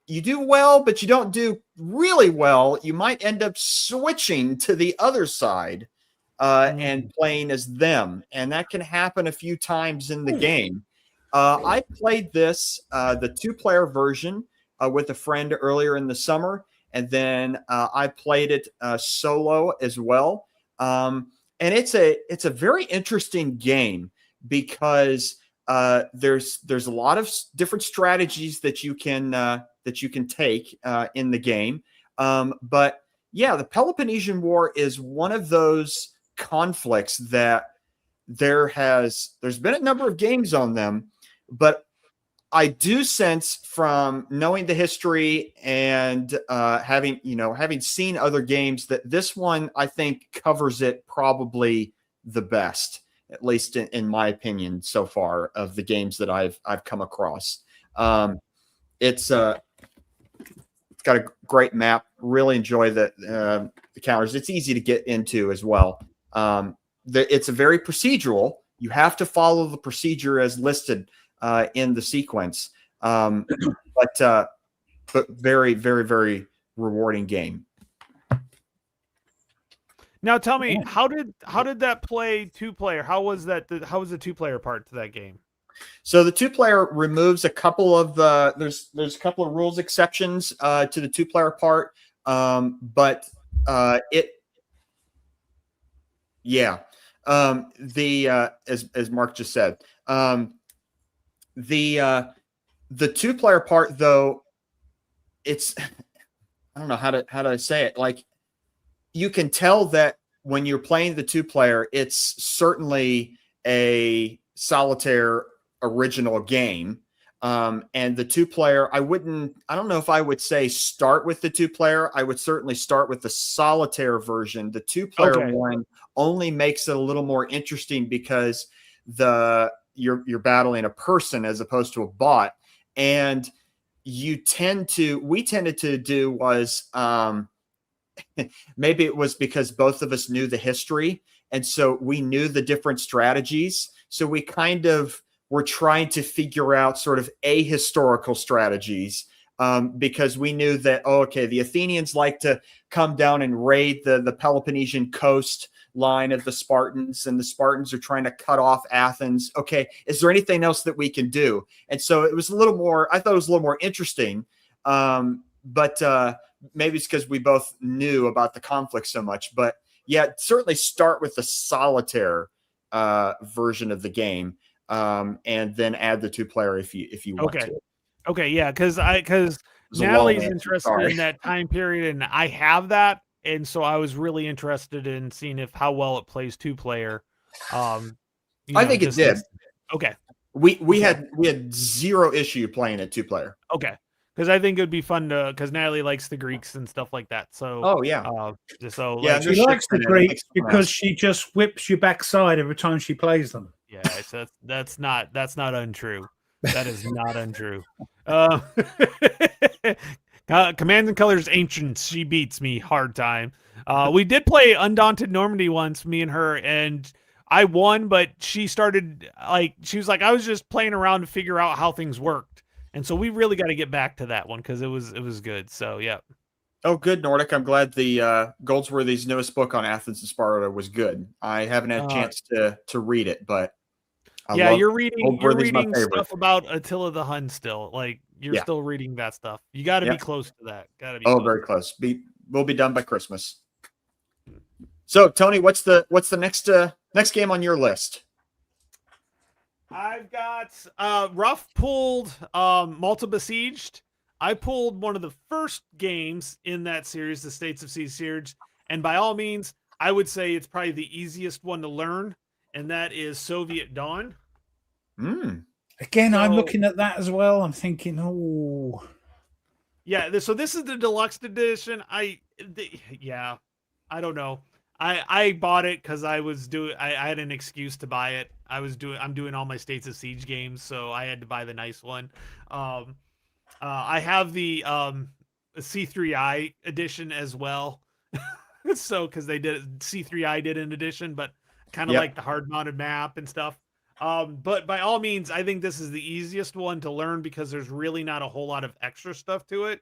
well, but you don't do really well, you might end up switching to the other side and playing as them. And that can happen a few times in the game. I played this, the 2-player version, with a friend earlier in the summer. And then I played it solo as well. And it's a very interesting game, because there's a lot of different strategies that you can take in the game. But yeah, the Peloponnesian War is one of those conflicts that there's been a number of games on them, but I do sense, from knowing the history and having seen other games, that this one, I think, covers it probably the best, at least in my opinion so far, of the games that I've come across. It's got a great map. Really enjoy the counters. It's easy to get into as well. It's a very procedural. You have to follow the procedure as listed in the sequence, but very, very, very rewarding game. Now tell me, how did that play 2-player? How was the 2-player part to that game? So the 2-player removes a couple of there's a couple of rules exceptions to the 2-player part, but as Mark just said. The 2-player part, though, it's I don't know how to say it. Like, you can tell that when you're playing the 2-player, it's certainly a solitaire original game. And the 2-player, I don't know if I would say start with the 2-player. I would certainly start with the solitaire version. The 2-player one only makes it a little more interesting, because you're battling a person as opposed to a bot. And we tended to do was, maybe it was because both of us knew the history. And so we knew the different strategies. So we kind of were trying to figure out sort of ahistorical strategies, because we knew that, the Athenians like to come down and raid the Peloponnesian coast line of the Spartans, and the Spartans are trying to cut off Athens. Okay, is there anything else that we can do? And so it was I thought it was a little more interesting. But maybe it's because we both knew about the conflict so much. But yeah, certainly start with the solitaire version of the game, and then add the 2-player if you want to. Okay, yeah, because Natalie's interested in that time period, and I have that, and so I was really interested in seeing how well it plays 2-player. I think it did. Okay. We had zero issue playing it 2-player. Okay, because I think it would be fun to because Natalie likes the Greeks and stuff like that. So Oh yeah, so yeah. like, there's She likes shit in the it. It makes Greeks fun because ass. she just whips your backside every time she plays them. yeah, so that's not untrue. That is not untrue. Command and Colors Ancients, she beats me hard time. We did play Undaunted Normandy once, me and her, and I won, but she started like she was like I was just playing around to figure out how things worked, and so we really got to get back to that one because it was good. So yeah. Oh, good, Nordic. I'm glad the Goldsworthy's newest book on Athens and Sparta was good. I haven't had a chance to read it, but you're reading Goldsworthy's my favorite. stuff about Attila the Hun still. Like you're Yeah. still reading that stuff. You got to Yeah. be close to that. Got to be. Oh, close. very close. We'll be done by Christmas. So, Tony, what's the next game on your list? I've got Rough pulled Malta Besieged. I pulled one of the first games in that series, the States of Siege series, and by all means, I would say it's probably the easiest one to learn, and that is Soviet Dawn. Again, I'm So- looking at that as well. I'm thinking, oh, Yeah, so this is the deluxe edition. I don't know. I bought it because I had an excuse to buy it. I'm doing all my States of Siege games, so I had to buy the nice one. I have the C3I edition as well. So because C3I did an edition, but kind of Yep. like the hard mounted map and stuff. But by all means, I think this is the easiest one to learn because there's really not a whole lot of extra stuff to it.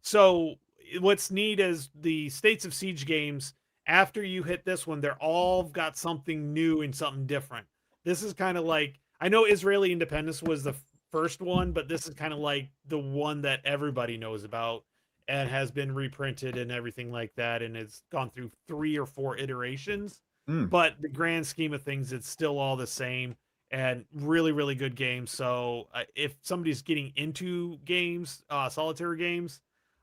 So what's neat is the States of Siege games, after you hit this one, they're all got something new and something different. This is kind of like, I know Israeli Independence was the first one, but this is kind of like the one that everybody knows about and has been reprinted and everything like that. And it's gone through 3 or 4 iterations, but the grand scheme of things, it's still all the same and really, really good game. So if somebody's getting into games, solitaire games,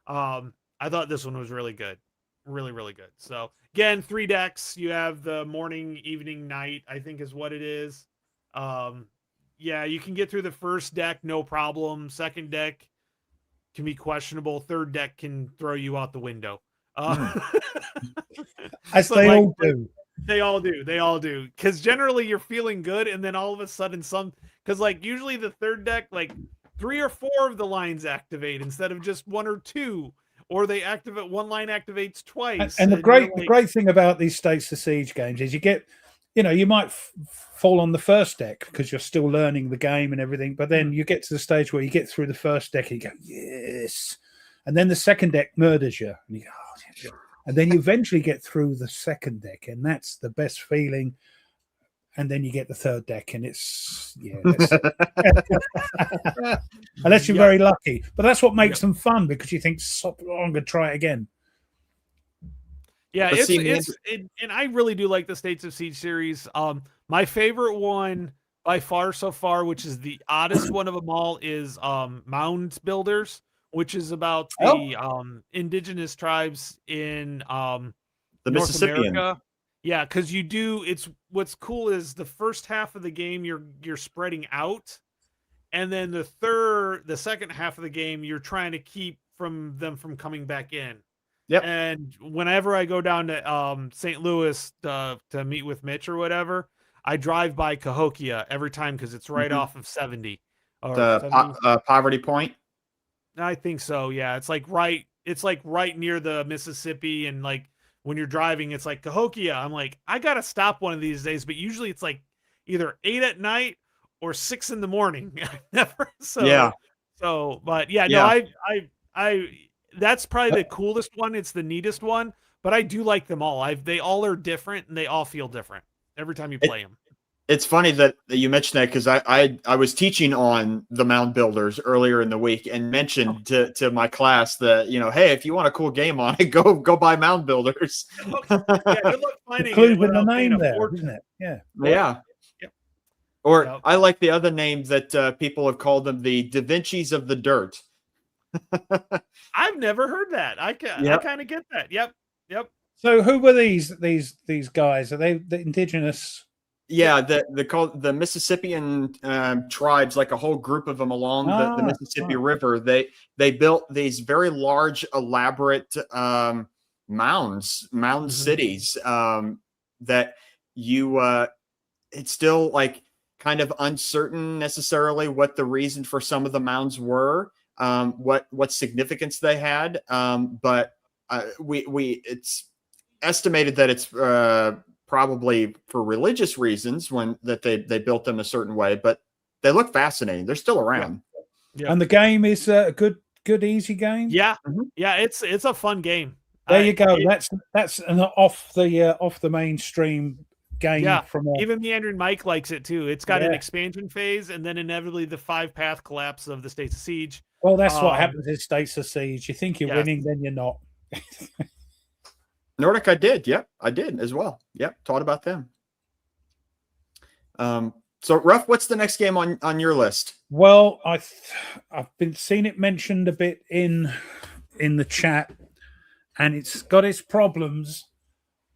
I thought this one was really good. Really, really good. So again, 3 decks. You have the morning, evening, night, I think is what it is. Yeah, you can get through the first deck, no problem. Second deck can be questionable. Third deck can throw you out the window. as So, they like, all do. They all do. They all do. Because generally you're feeling good, and then all of a sudden because like usually the third deck, like 3 or 4 of the lines activate instead of just 1 or 2, or they activate one line activates twice. And the you're like, great thing about these States of Siege games is you get, you might fall on the first deck because you're still learning the game and everything, but then you get to the stage where you get through the first deck and you go, yes, and then the second deck murders you, and you go, oh, yeah. And then you eventually get through the second deck, and that's the best feeling. And then you get the third deck, and it's unless you're very lucky. But that's what makes them fun because you think, "Oh, I'm going to try it again." Yeah, But see, and I really do like the States of Siege series. My favorite one by far so far, which is the oddest one of them all, is Mound Builders, which is about the indigenous tribes in the North Mississippian. America. Yeah, because it's what's cool is the first half of the game you're spreading out, and then the second half of the game you're trying to keep them from coming back in. Yep. And whenever I go down to St. Louis to meet with Mitch or whatever, I drive by Cahokia every time because it's right off of 70. Or The 70. Poverty Point. I think so. Yeah, it's like right near the Mississippi, and like when you're driving, it's like Cahokia. I'm like, I gotta stop one of these days, but usually it's like either 8 at night or 6 in the morning. Never. Yeah. So, but yeah, Yeah. no, I that's probably the coolest one. It's the neatest one, but I do like them all. They all are different and they all feel different every time you play them. It's funny that you mentioned that because I was teaching on the Mound Builders earlier in the week and mentioned to my class that, hey, if you want a cool game on it, go buy Mound Builders. Yeah, good luck finding Clues it in the without paying name a there, fortune. isn't it? Yeah. Yeah. Yep. Or Yep. I like the other name that people have called them, the Da Vinci's of the Dirt. I've never heard that. I kind of get that. Yep. So who were these guys? Are they the indigenous? Yeah, the Mississippian tribes, like a whole group of them along the Mississippi River. They built these very large, elaborate mound cities that you. It's still like kind of uncertain necessarily what the reason for some of the mounds were, what significance they had, but it's estimated that it's probably for religious reasons that they built them a certain way, but they look fascinating. They're still around. Yeah. And the game is a good easy game. Yeah. Yeah. It's a fun game. There you go. That's an off the mainstream game. Yeah. Even Meandering Mike likes it too. It's got an expansion phase and then inevitably the 5-path collapse of the States of Siege. Well, that's what happens in States of Siege. You think you're winning, then you're not. Nordic, I did. Yep, I did as well. Yep, taught about them. So, Ruff, what's the next game on your list? Well, I've been seeing it mentioned a bit in the chat, and it's got its problems.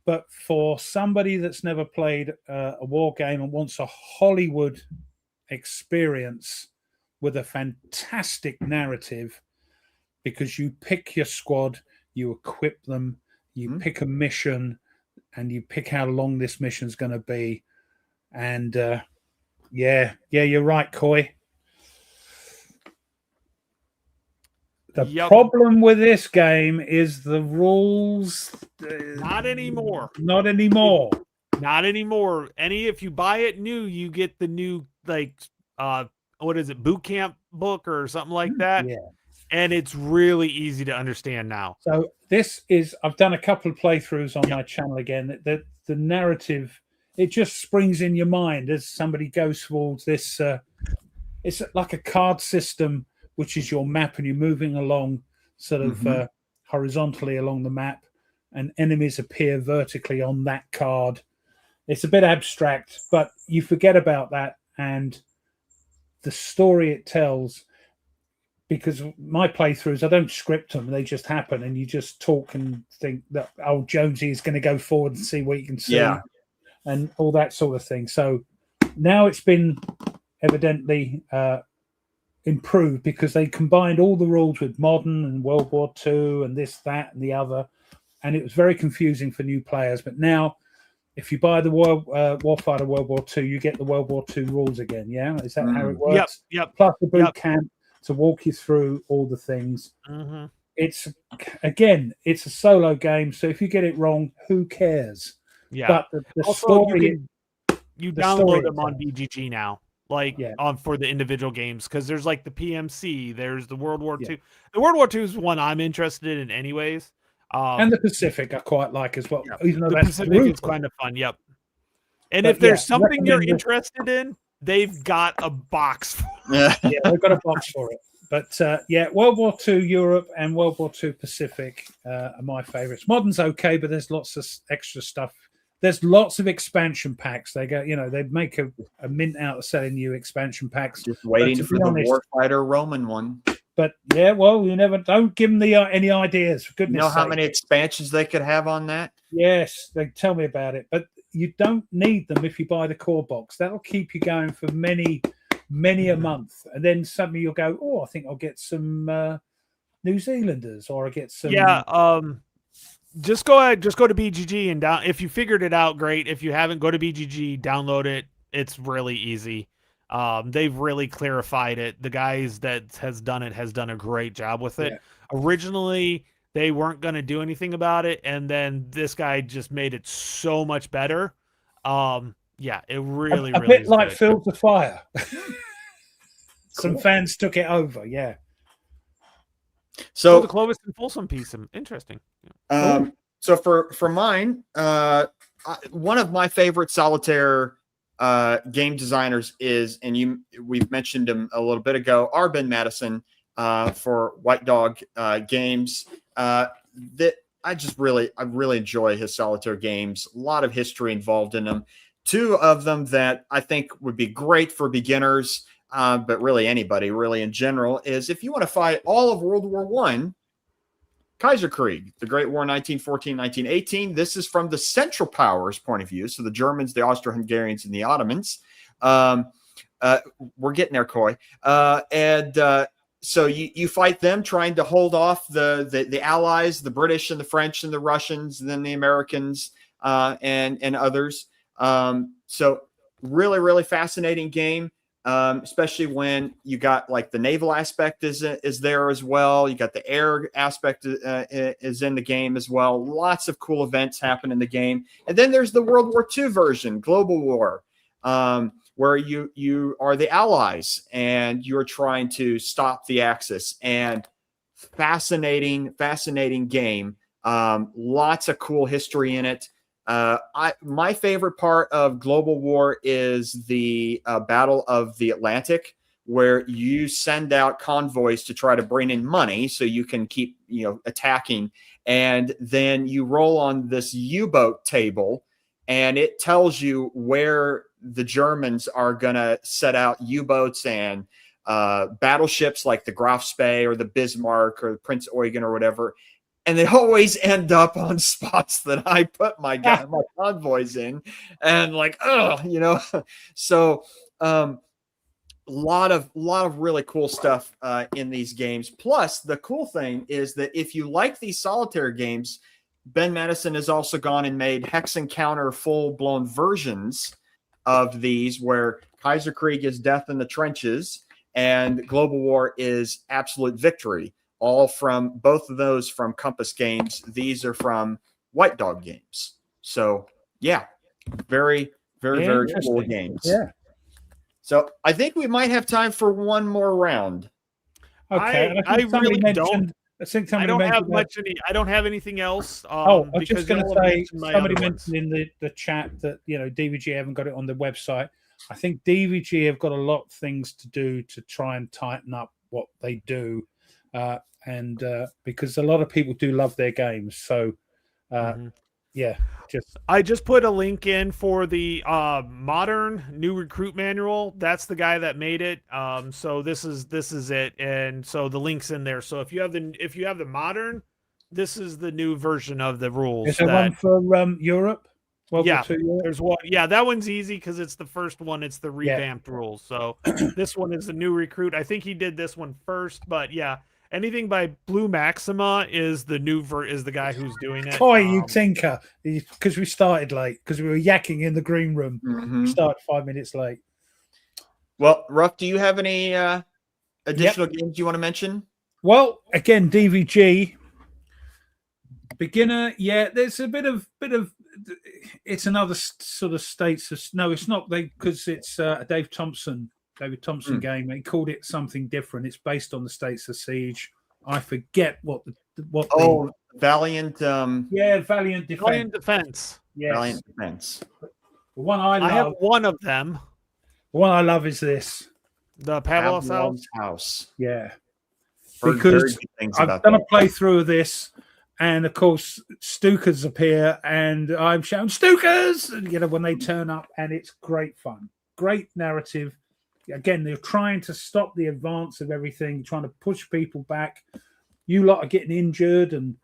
But for somebody that's never played a war game and wants a Hollywood experience with a fantastic narrative, because you pick your squad, you equip them. You pick a mission and you pick how long this mission's going to be. And you're right, Coy. The problem with this game is the rules. Not anymore. Not anymore. Not anymore. If you buy it new, you get the new, what is it, boot camp book or something like that. Yeah. And it's really easy to understand now. So I've done a couple of playthroughs on my channel again. The narrative, it just springs in your mind as somebody goes towards this. It's like a card system, which is your map, and you're moving along sort of horizontally along the map, and enemies appear vertically on that card. It's a bit abstract, but you forget about that and the story it tells. Because my playthroughs, I don't script them; they just happen, and you just talk and think that Jonesy is going to go forward and see what you can see, and all that sort of thing. So now it's been evidently improved because they combined all the rules with modern and World War II and this, that, and the other, and it was very confusing for new players. But now, if you buy the Warfighter World War II, you get the World War II rules again. Yeah, is that how it works? Yep. Plus the boot camp to walk you through all the things. It's a solo game, so if you get it wrong, who cares? Yeah. But the also, story, you download them on BGG now, for the individual games, because there's like the PMC, there's the World War II. The World War II is one I'm interested in, anyways. And the Pacific I quite like as well. Even though the Pacific is kind of fun. Yep. And if there's something you're interested in, they've got a box. They've got a box for it. But World War II Europe and World War II Pacific are my favorites. Modern's okay, but there's lots of extra stuff. There's lots of expansion packs. They go, they make a mint out of selling new expansion packs. Just waiting for the Warfighter Roman one. But you never don't give them any ideas. For goodness' sake. How many expansions they could have on that? Yes, they tell me about it. But you don't need them if you buy the core box. That'll keep you going for many a month, and then suddenly you'll go, I think I'll get some New Zealanders, or I get some. Just go to BGG and down. If you figured it out, great. If you haven't, go to BGG, download it. It's really easy. They've really clarified it. The guys that has done a great job with it. Originally, they weren't going to do anything about it, and then this guy just made it so much better. It really, a really bit like Fields of Fire. Some fans took it over, So the Clovis and Folsom piece, interesting. So for mine, one of my favorite solitaire game designers is, and we've mentioned him a little bit ago, Ben Madison for White Dog Games. That I really enjoy his solitaire games. A lot of history involved in them. Two of them that I think would be great for beginners, but really anybody, really in general, is if you want to fight all of World War I, Kaiserkrieg, the Great War 1914-1918. This is from the Central Powers point of view. So the Germans, the Austro-Hungarians, and the Ottomans. We're getting there, Coy. So you fight them, trying to hold off the Allies, the British and the French and the Russians, and then the Americans and others. So really, really fascinating game. Especially when you got like the naval aspect is there as well. You got the air aspect is in the game as well. Lots of cool events happen in the game. And then there's the World War II version, Global War, where you are the Allies and you're trying to stop the Axis. And fascinating game. Lots of cool history in it. My favorite part of Global War is the Battle of the Atlantic, where you send out convoys to try to bring in money so you can keep, attacking. And then you roll on this U-boat table and it tells you where the Germans are going to set out U-boats and battleships like the Graf Spee or the Bismarck or Prince Eugen or whatever. And they always end up on spots that I put my convoys in, and so lot of really cool stuff in these games. Plus, the cool thing is that if you like these solitaire games, Ben Madison has also gone and made Hex Encounter full-blown versions of these, where Kaiserkrieg is Death in the Trenches and Global War is Absolute Victory. All from both of those from Compass Games. These are from White Dog Games. So yeah, very cool games. Yeah. So I think we might have time for one more round. Okay. I really don't. I think I don't have much. I don't have anything else. I was just going to say, somebody mentioned mentioned in the chat that DVG haven't got it on the website. I think DVG have got a lot of things to do to try and tighten up what they do. And because a lot of people do love their games, so I just put a link in for the modern new recruit manual. That's the guy that made it. So this is it, and so the link's in there. So if you have the modern, this is the new version of the rules. Is there one for Europe? Yeah, there's one. Yeah, that one's easy because it's the first one. It's the revamped rules. So this one is the new recruit. I think he did this one first, but yeah. Anything by Blue Maxima is the is the guy who's doing it. Boy, you tinker, because we started late because we were yakking in the green room. Mm-hmm. We started 5 minutes late. Well, Ruff, do you have any additional games you want to mention? Well, again, DVG beginner. Yeah, there's a bit of. It's another sort of states of no, it's not because it's a David Thompson game. He called it something different. It's based on the States of Siege. I forget what. Valiant. Valiant Defense. Valiant Defense. Yes. Valiant Defense. The one I love. I have one of them. The one I love is this. The Pavlov's House. Yeah. Because I've done a playthrough of this, and of course Stukas appear, and I'm shouting Stukas, when they turn up, and it's great fun. Great narrative. Again, they're trying to stop the advance of everything, trying to push people back. You lot are getting injured and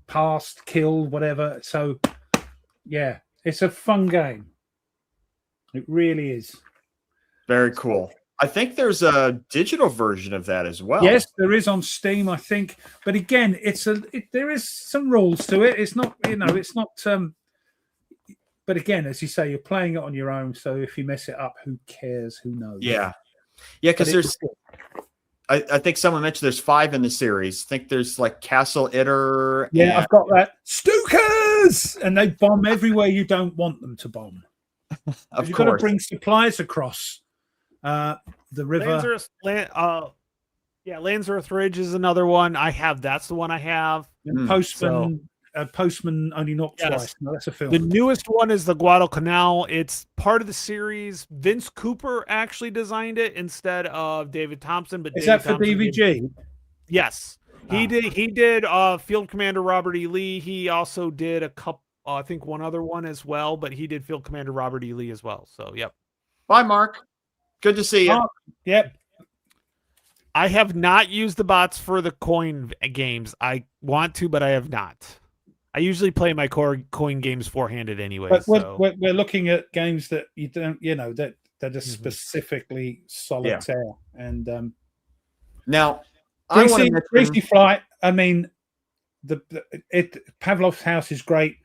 passed, killed, whatever. So, yeah, it's a fun game. It really is. Very cool. I think there's a digital version of that as well. Yes, there is on Steam, I think. But again, there is some rules to it. It's not, it's not. But again, as you say, you're playing it on your own. So if you mess it up, who cares? Who knows? Yeah. Because there's, I think someone mentioned there's 5 in the series. I think there's like Castle Itter. Yeah, I've got that. Stukas! And they bomb everywhere you don't want them to bomb. Of You've course. got to bring supplies across the river. Landsworth Ridge is another one. That's the one I have. Postman only knocked twice. No, that's a film. The newest one is the Guadalcanal. It's part of the series. Vince Cooper actually designed it instead of David Thompson. But is that for DVG? Yes, he did. He did Field Commander Robert E. Lee. He also did a couple. I think one other one as well. But he did Field Commander Robert E. Lee as well. So yep. Bye, Mark. Good to see you. Yep. I have not used the bots for the coin games. I want to, but I have not. I usually play my core coin games four-handed anyway. But So we're looking at games that you don't, that are Mm-hmm. specifically solitaire. And Now, I want to mention Greasy Flight. I mean, Pavlov's House is great.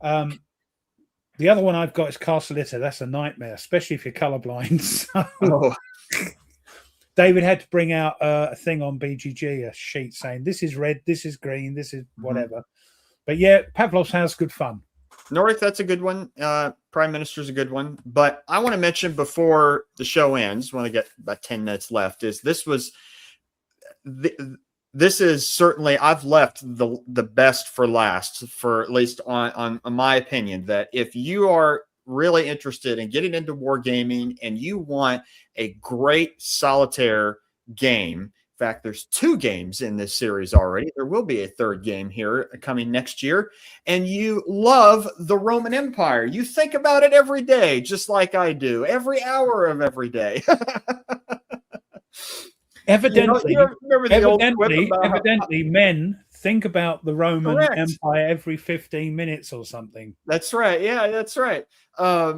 The other one I've got is Castle Litter. That's a nightmare, especially if you're colorblind. So Oh, David had to bring out a thing on BGG, a sheet saying this is red, this is green, this is whatever. But yeah, Pavlov's House, good fun. North, that's a good one. Prime Minister's a good one. But I want to mention before the show ends, when I get about 10 minutes left, is this is certainly, I've left the best for last, for at least on my opinion, that if you are really interested in getting into wargaming and you want a great solitaire game. In fact, there's 2 games in this series already. There will be a 3rd game here coming next year. And you love the Roman Empire. You think about it every day, just like I do, every hour of every day. Evidently, evidently, men think about the Roman Correct. Empire every 15 minutes or something. That's right. Yeah, that's right. I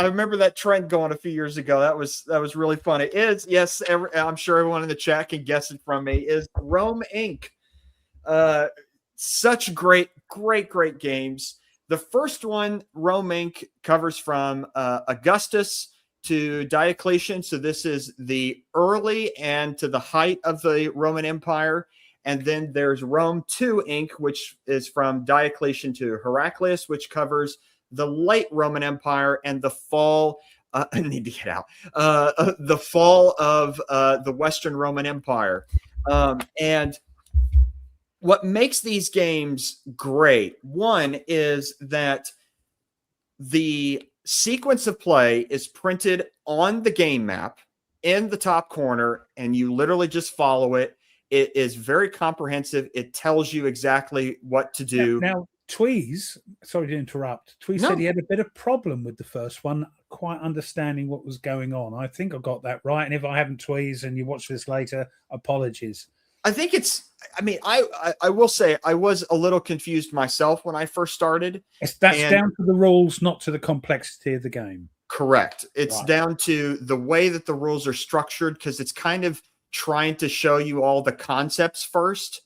remember that trend going a few years ago. That was really fun. It is, yes. I'm sure everyone in the chat can guess it from me. Is Rome Inc. Such great games. The first one, Rome Inc., covers from Augustus to Diocletian. So this is the early and to the height of the Roman Empire. And then there's Rome 2 Inc., which is from Diocletian to Heraclius, which covers the late Roman Empire and the fall. I need to get out. The fall of the Western Roman Empire. And what makes these games great, one, is that the sequence of play is printed on the game map in the top corner, and you literally just follow it. It is very comprehensive. It tells you exactly what to do. Now Tweez, sorry to interrupt, Tweez said he had a bit of problem with the first one, quite understanding what was going on. I think I got that right. And if I haven't, Tweez, and you watch this later, apologies. I think I will say I was a little confused myself when I first started. That's down to the rules, not to the complexity of the game. Correct. It's down to the way that the rules are structured, because it's kind of trying to show you all the concepts first,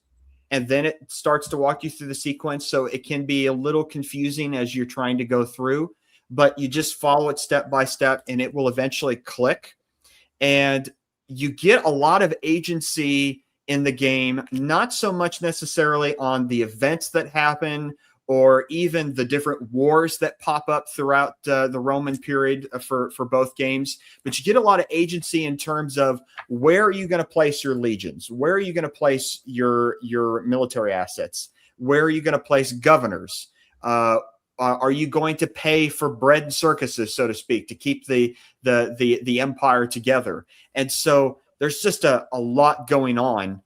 and then it starts to walk you through the sequence. So it can be a little confusing as you're trying to go through, but you just follow it step by step and it will eventually click. And you get a lot of agency in the game, not so much necessarily on the events that happen or even the different wars that pop up throughout the Roman period for both games, but you get a lot of agency in terms of where are you going to place your legions? Where are you going to place your military assets? Where are you going to place governors? Are you going to pay for bread and circuses, so to speak, to keep the empire together? And so there's just a lot going on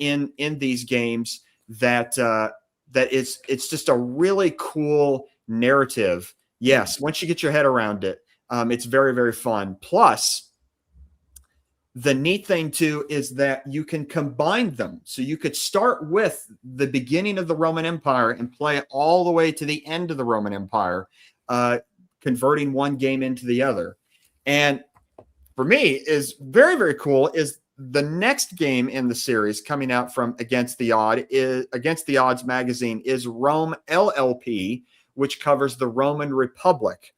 in these games that it's just a really cool narrative. Yes, once you get your head around it, it's very, very fun. Plus, the neat thing too is that you can combine them. So you could start with the beginning of the Roman Empire and play it all the way to the end of the Roman Empire, converting one game into the other. And for me, is very, very cool is the next game in the series coming out from Against the Odds magazine is Rome LLP, which covers the Roman Republic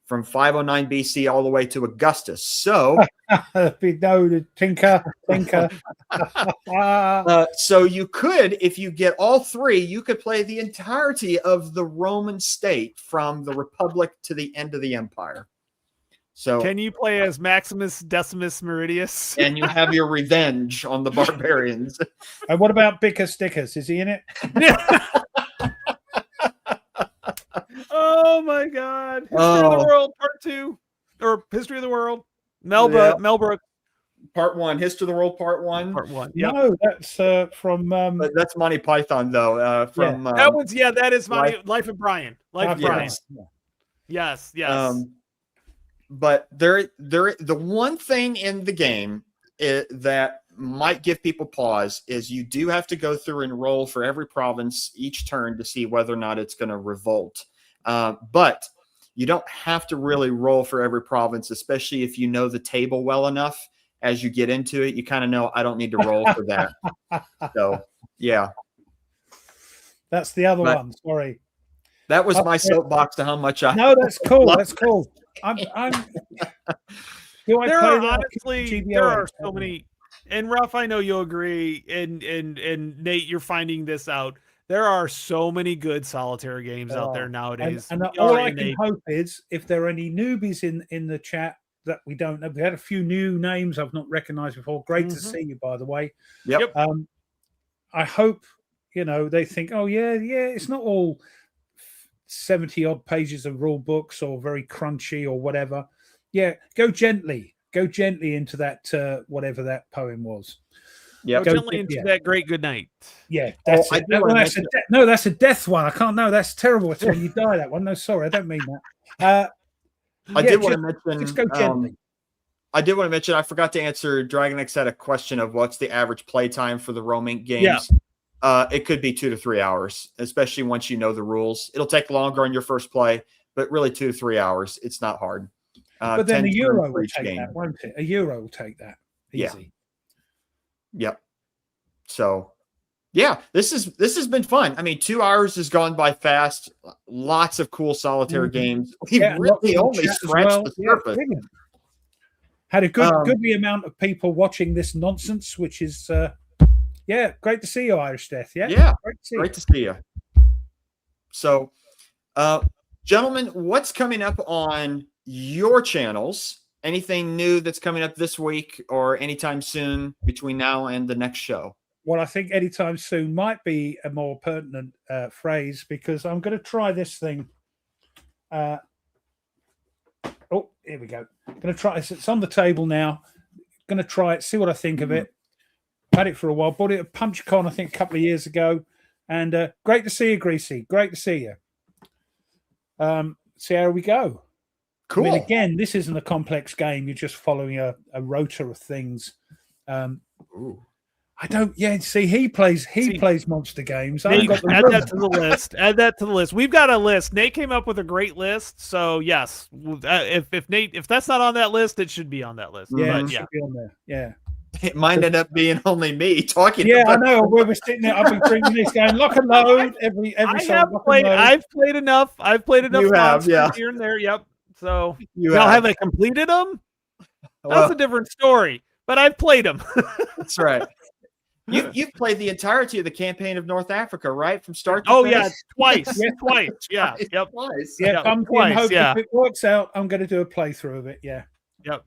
from 509 BC all the way to Augustus. So, tinker. So you could, if you get all 3, you could play the entirety of the Roman state from the Republic to the end of the empire. So can you play as Maximus Decimus Meridius? And you have your revenge on the barbarians. And what about Bicker Stickers? Is he in it? Oh my God! History of the World Part 2, or History of the World. Melbrook. Part 1. History of the World Part 1. Part 1. Yep. No, that's from. But that's Monty Python, though. That one's that is my Life of Brian. Life of Brian. Yes. But the one thing in the game that might give people pause is you do have to go through and roll for every province each turn to see whether or not it's going to revolt. But you don't have to really roll for every province, especially if you know the table well enough. As you get into it, you kind of know I don't need to roll for that. So, yeah. That's the other one. Sorry. That was my soapbox to how much I. No, that's cool. That's cool. I'm there are honestly there are so many, and Ruff, I know you'll agree, and Nate, you're finding this out. There are so many good solitaire games out there nowadays. And all I can hope is if there are any newbies in the chat that we don't know. We had a few new names I've not recognized before. Great to see you, by the way. Yep. I hope they think, oh yeah, it's not all 70 odd pages of rule books or very crunchy or whatever. Yeah, go gently into that whatever that poem was. Yeah, go gently into that great good night. Yeah, that's it. That's a death one. I can't know. That's terrible. It's when you die. That one. No, sorry, I don't mean that. I did want to mention. Just go gently. I did want to mention. I forgot to answer. Dragon X had a question of what's the average play time for the roaming games. Yeah. It could be 2 to 3 hours, especially once you know the rules. It'll take longer on your first play, but really 2 to 3 hours. It's not hard. But then a Euro will take that, won't it? A Euro will take that easy. Yeah. Yep. So, yeah, this has been fun. I mean, 2 hours has gone by fast. Lots of cool solitaire games. We really only scratched the surface. Had a goodly amount of people watching this nonsense, which is great to see you, Irish Death. Yeah, great to see you. So, gentlemen, what's coming up on your channels? Anything new that's coming up this week or anytime soon between now and the next show? Well, I think anytime soon might be a more pertinent phrase because I'm going to try this thing. Here we go. I'm going to try this. It's on the table now. Going to try it, see what I think of it. Had it for a while. Bought it at PunchCon, I think, a couple of years ago. And great to see you, Greasy. Great to see you. See how we go. Cool. I mean, again, this isn't a complex game. You're just following a rotor of things. I don't. Yeah, see, he plays monster games. Nate, add that to the list. Add that to the list. We've got a list. Nate came up with a great list. So yes, if that's not on that list, it should be on that list. Yeah, it should be on there. Yeah. It might end up being only me talking. Yeah, I know. We were sitting there. I've been drinking this, going lock and load every. I've played enough. I've played enough. You have, yeah. Here and there. Yep. So have I completed them? That's a different story. But I've played them. That's right. You've played the entirety of the campaign of North Africa, right? From start to finish? Yeah, twice. Twice. Yeah. Yep. Twice. Yeah. Twice, if it works out, I'm going to do a playthrough of it. Yeah. Yep.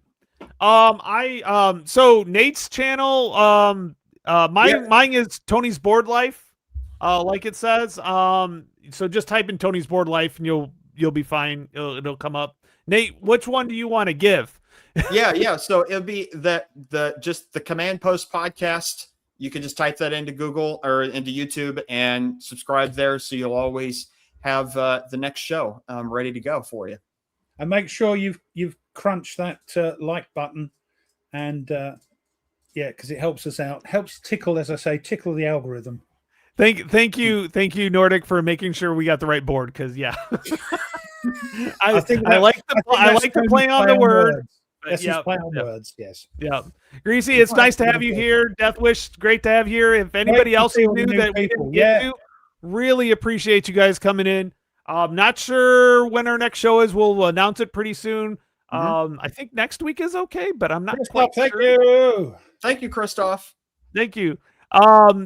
So Nate's channel, mine is Tony's Board Life, like it says. So just type in Tony's Board Life and you'll be fine. It'll come up. Nate, which one do you want to give? Yeah. So it'll be the Command Post podcast. You can just type that into Google or into YouTube and subscribe there, so you'll always have the next show ready to go for you. And make sure you've crunched that like button, and because it helps us out. Helps tickle, as I say, tickle the algorithm. Thank you, Nordic, for making sure we got the right board. Because I like to play on the word. Let's just play on words. Yes. Yeah. Greasy, it's nice to have you here. Death Wish, great to have you here. If anybody else knew that we didn't get to, really appreciate you guys coming in. Not sure when our next show is. We'll announce it pretty soon. I think next week is okay, but I'm not quite sure. Thank you, Christoph. Thank you.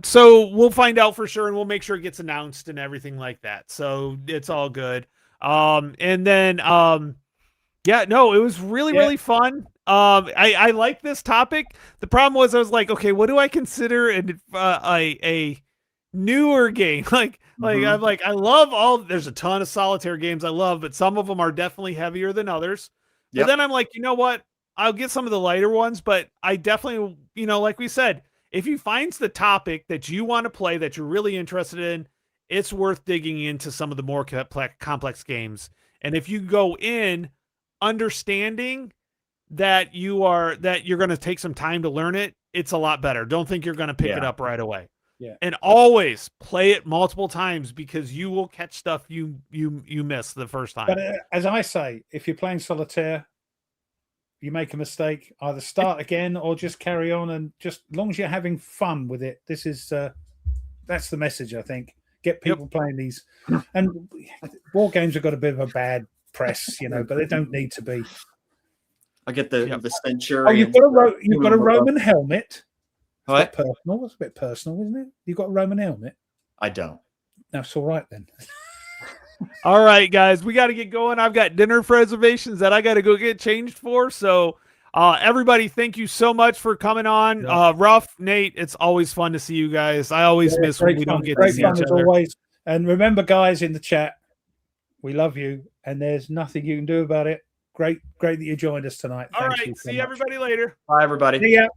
So we'll find out for sure, and we'll make sure it gets announced and everything like that. So it's all good. And then it was really fun. I like this topic. The problem was I was like, okay, what do I consider a newer game? I'm like, I love there's a ton of solitaire games I love, but some of them are definitely heavier than others. But then I'm like, you know what? I'll get some of the lighter ones, but I definitely, like we said, if you find the topic that you want to play, that you're really interested in, it's worth digging into some of the more complex games. And if you go in understanding that you're going to take some time to learn it, it's a lot better. Don't think you're going to pick it Yeah. up right away. Yeah. And always play it multiple times because you will catch stuff you missed the first time. But as I say, if you're playing solitaire, you make a mistake, either start again or just carry on, and just as long as you're having fun with it, this is that's the message, I think. Get people playing these. And war games have got a bit of a bad press, but they don't need to be. I get the Centurion. Oh, you've got a Roman helmet. What? Personal. It's a bit personal, isn't it? You've got a Roman helmet. I don't. That's all right then. All right, guys, we got to get going. I've got dinner reservations that I got to go get changed for. So, everybody, thank you so much for coming on. Ruff, Nate, it's always fun to see you guys. I always miss when we don't get to see each other. Always. And remember, guys, in the chat, we love you, and there's nothing you can do about it. Great that you joined us tonight. All right, see everybody later. Bye, everybody. See ya.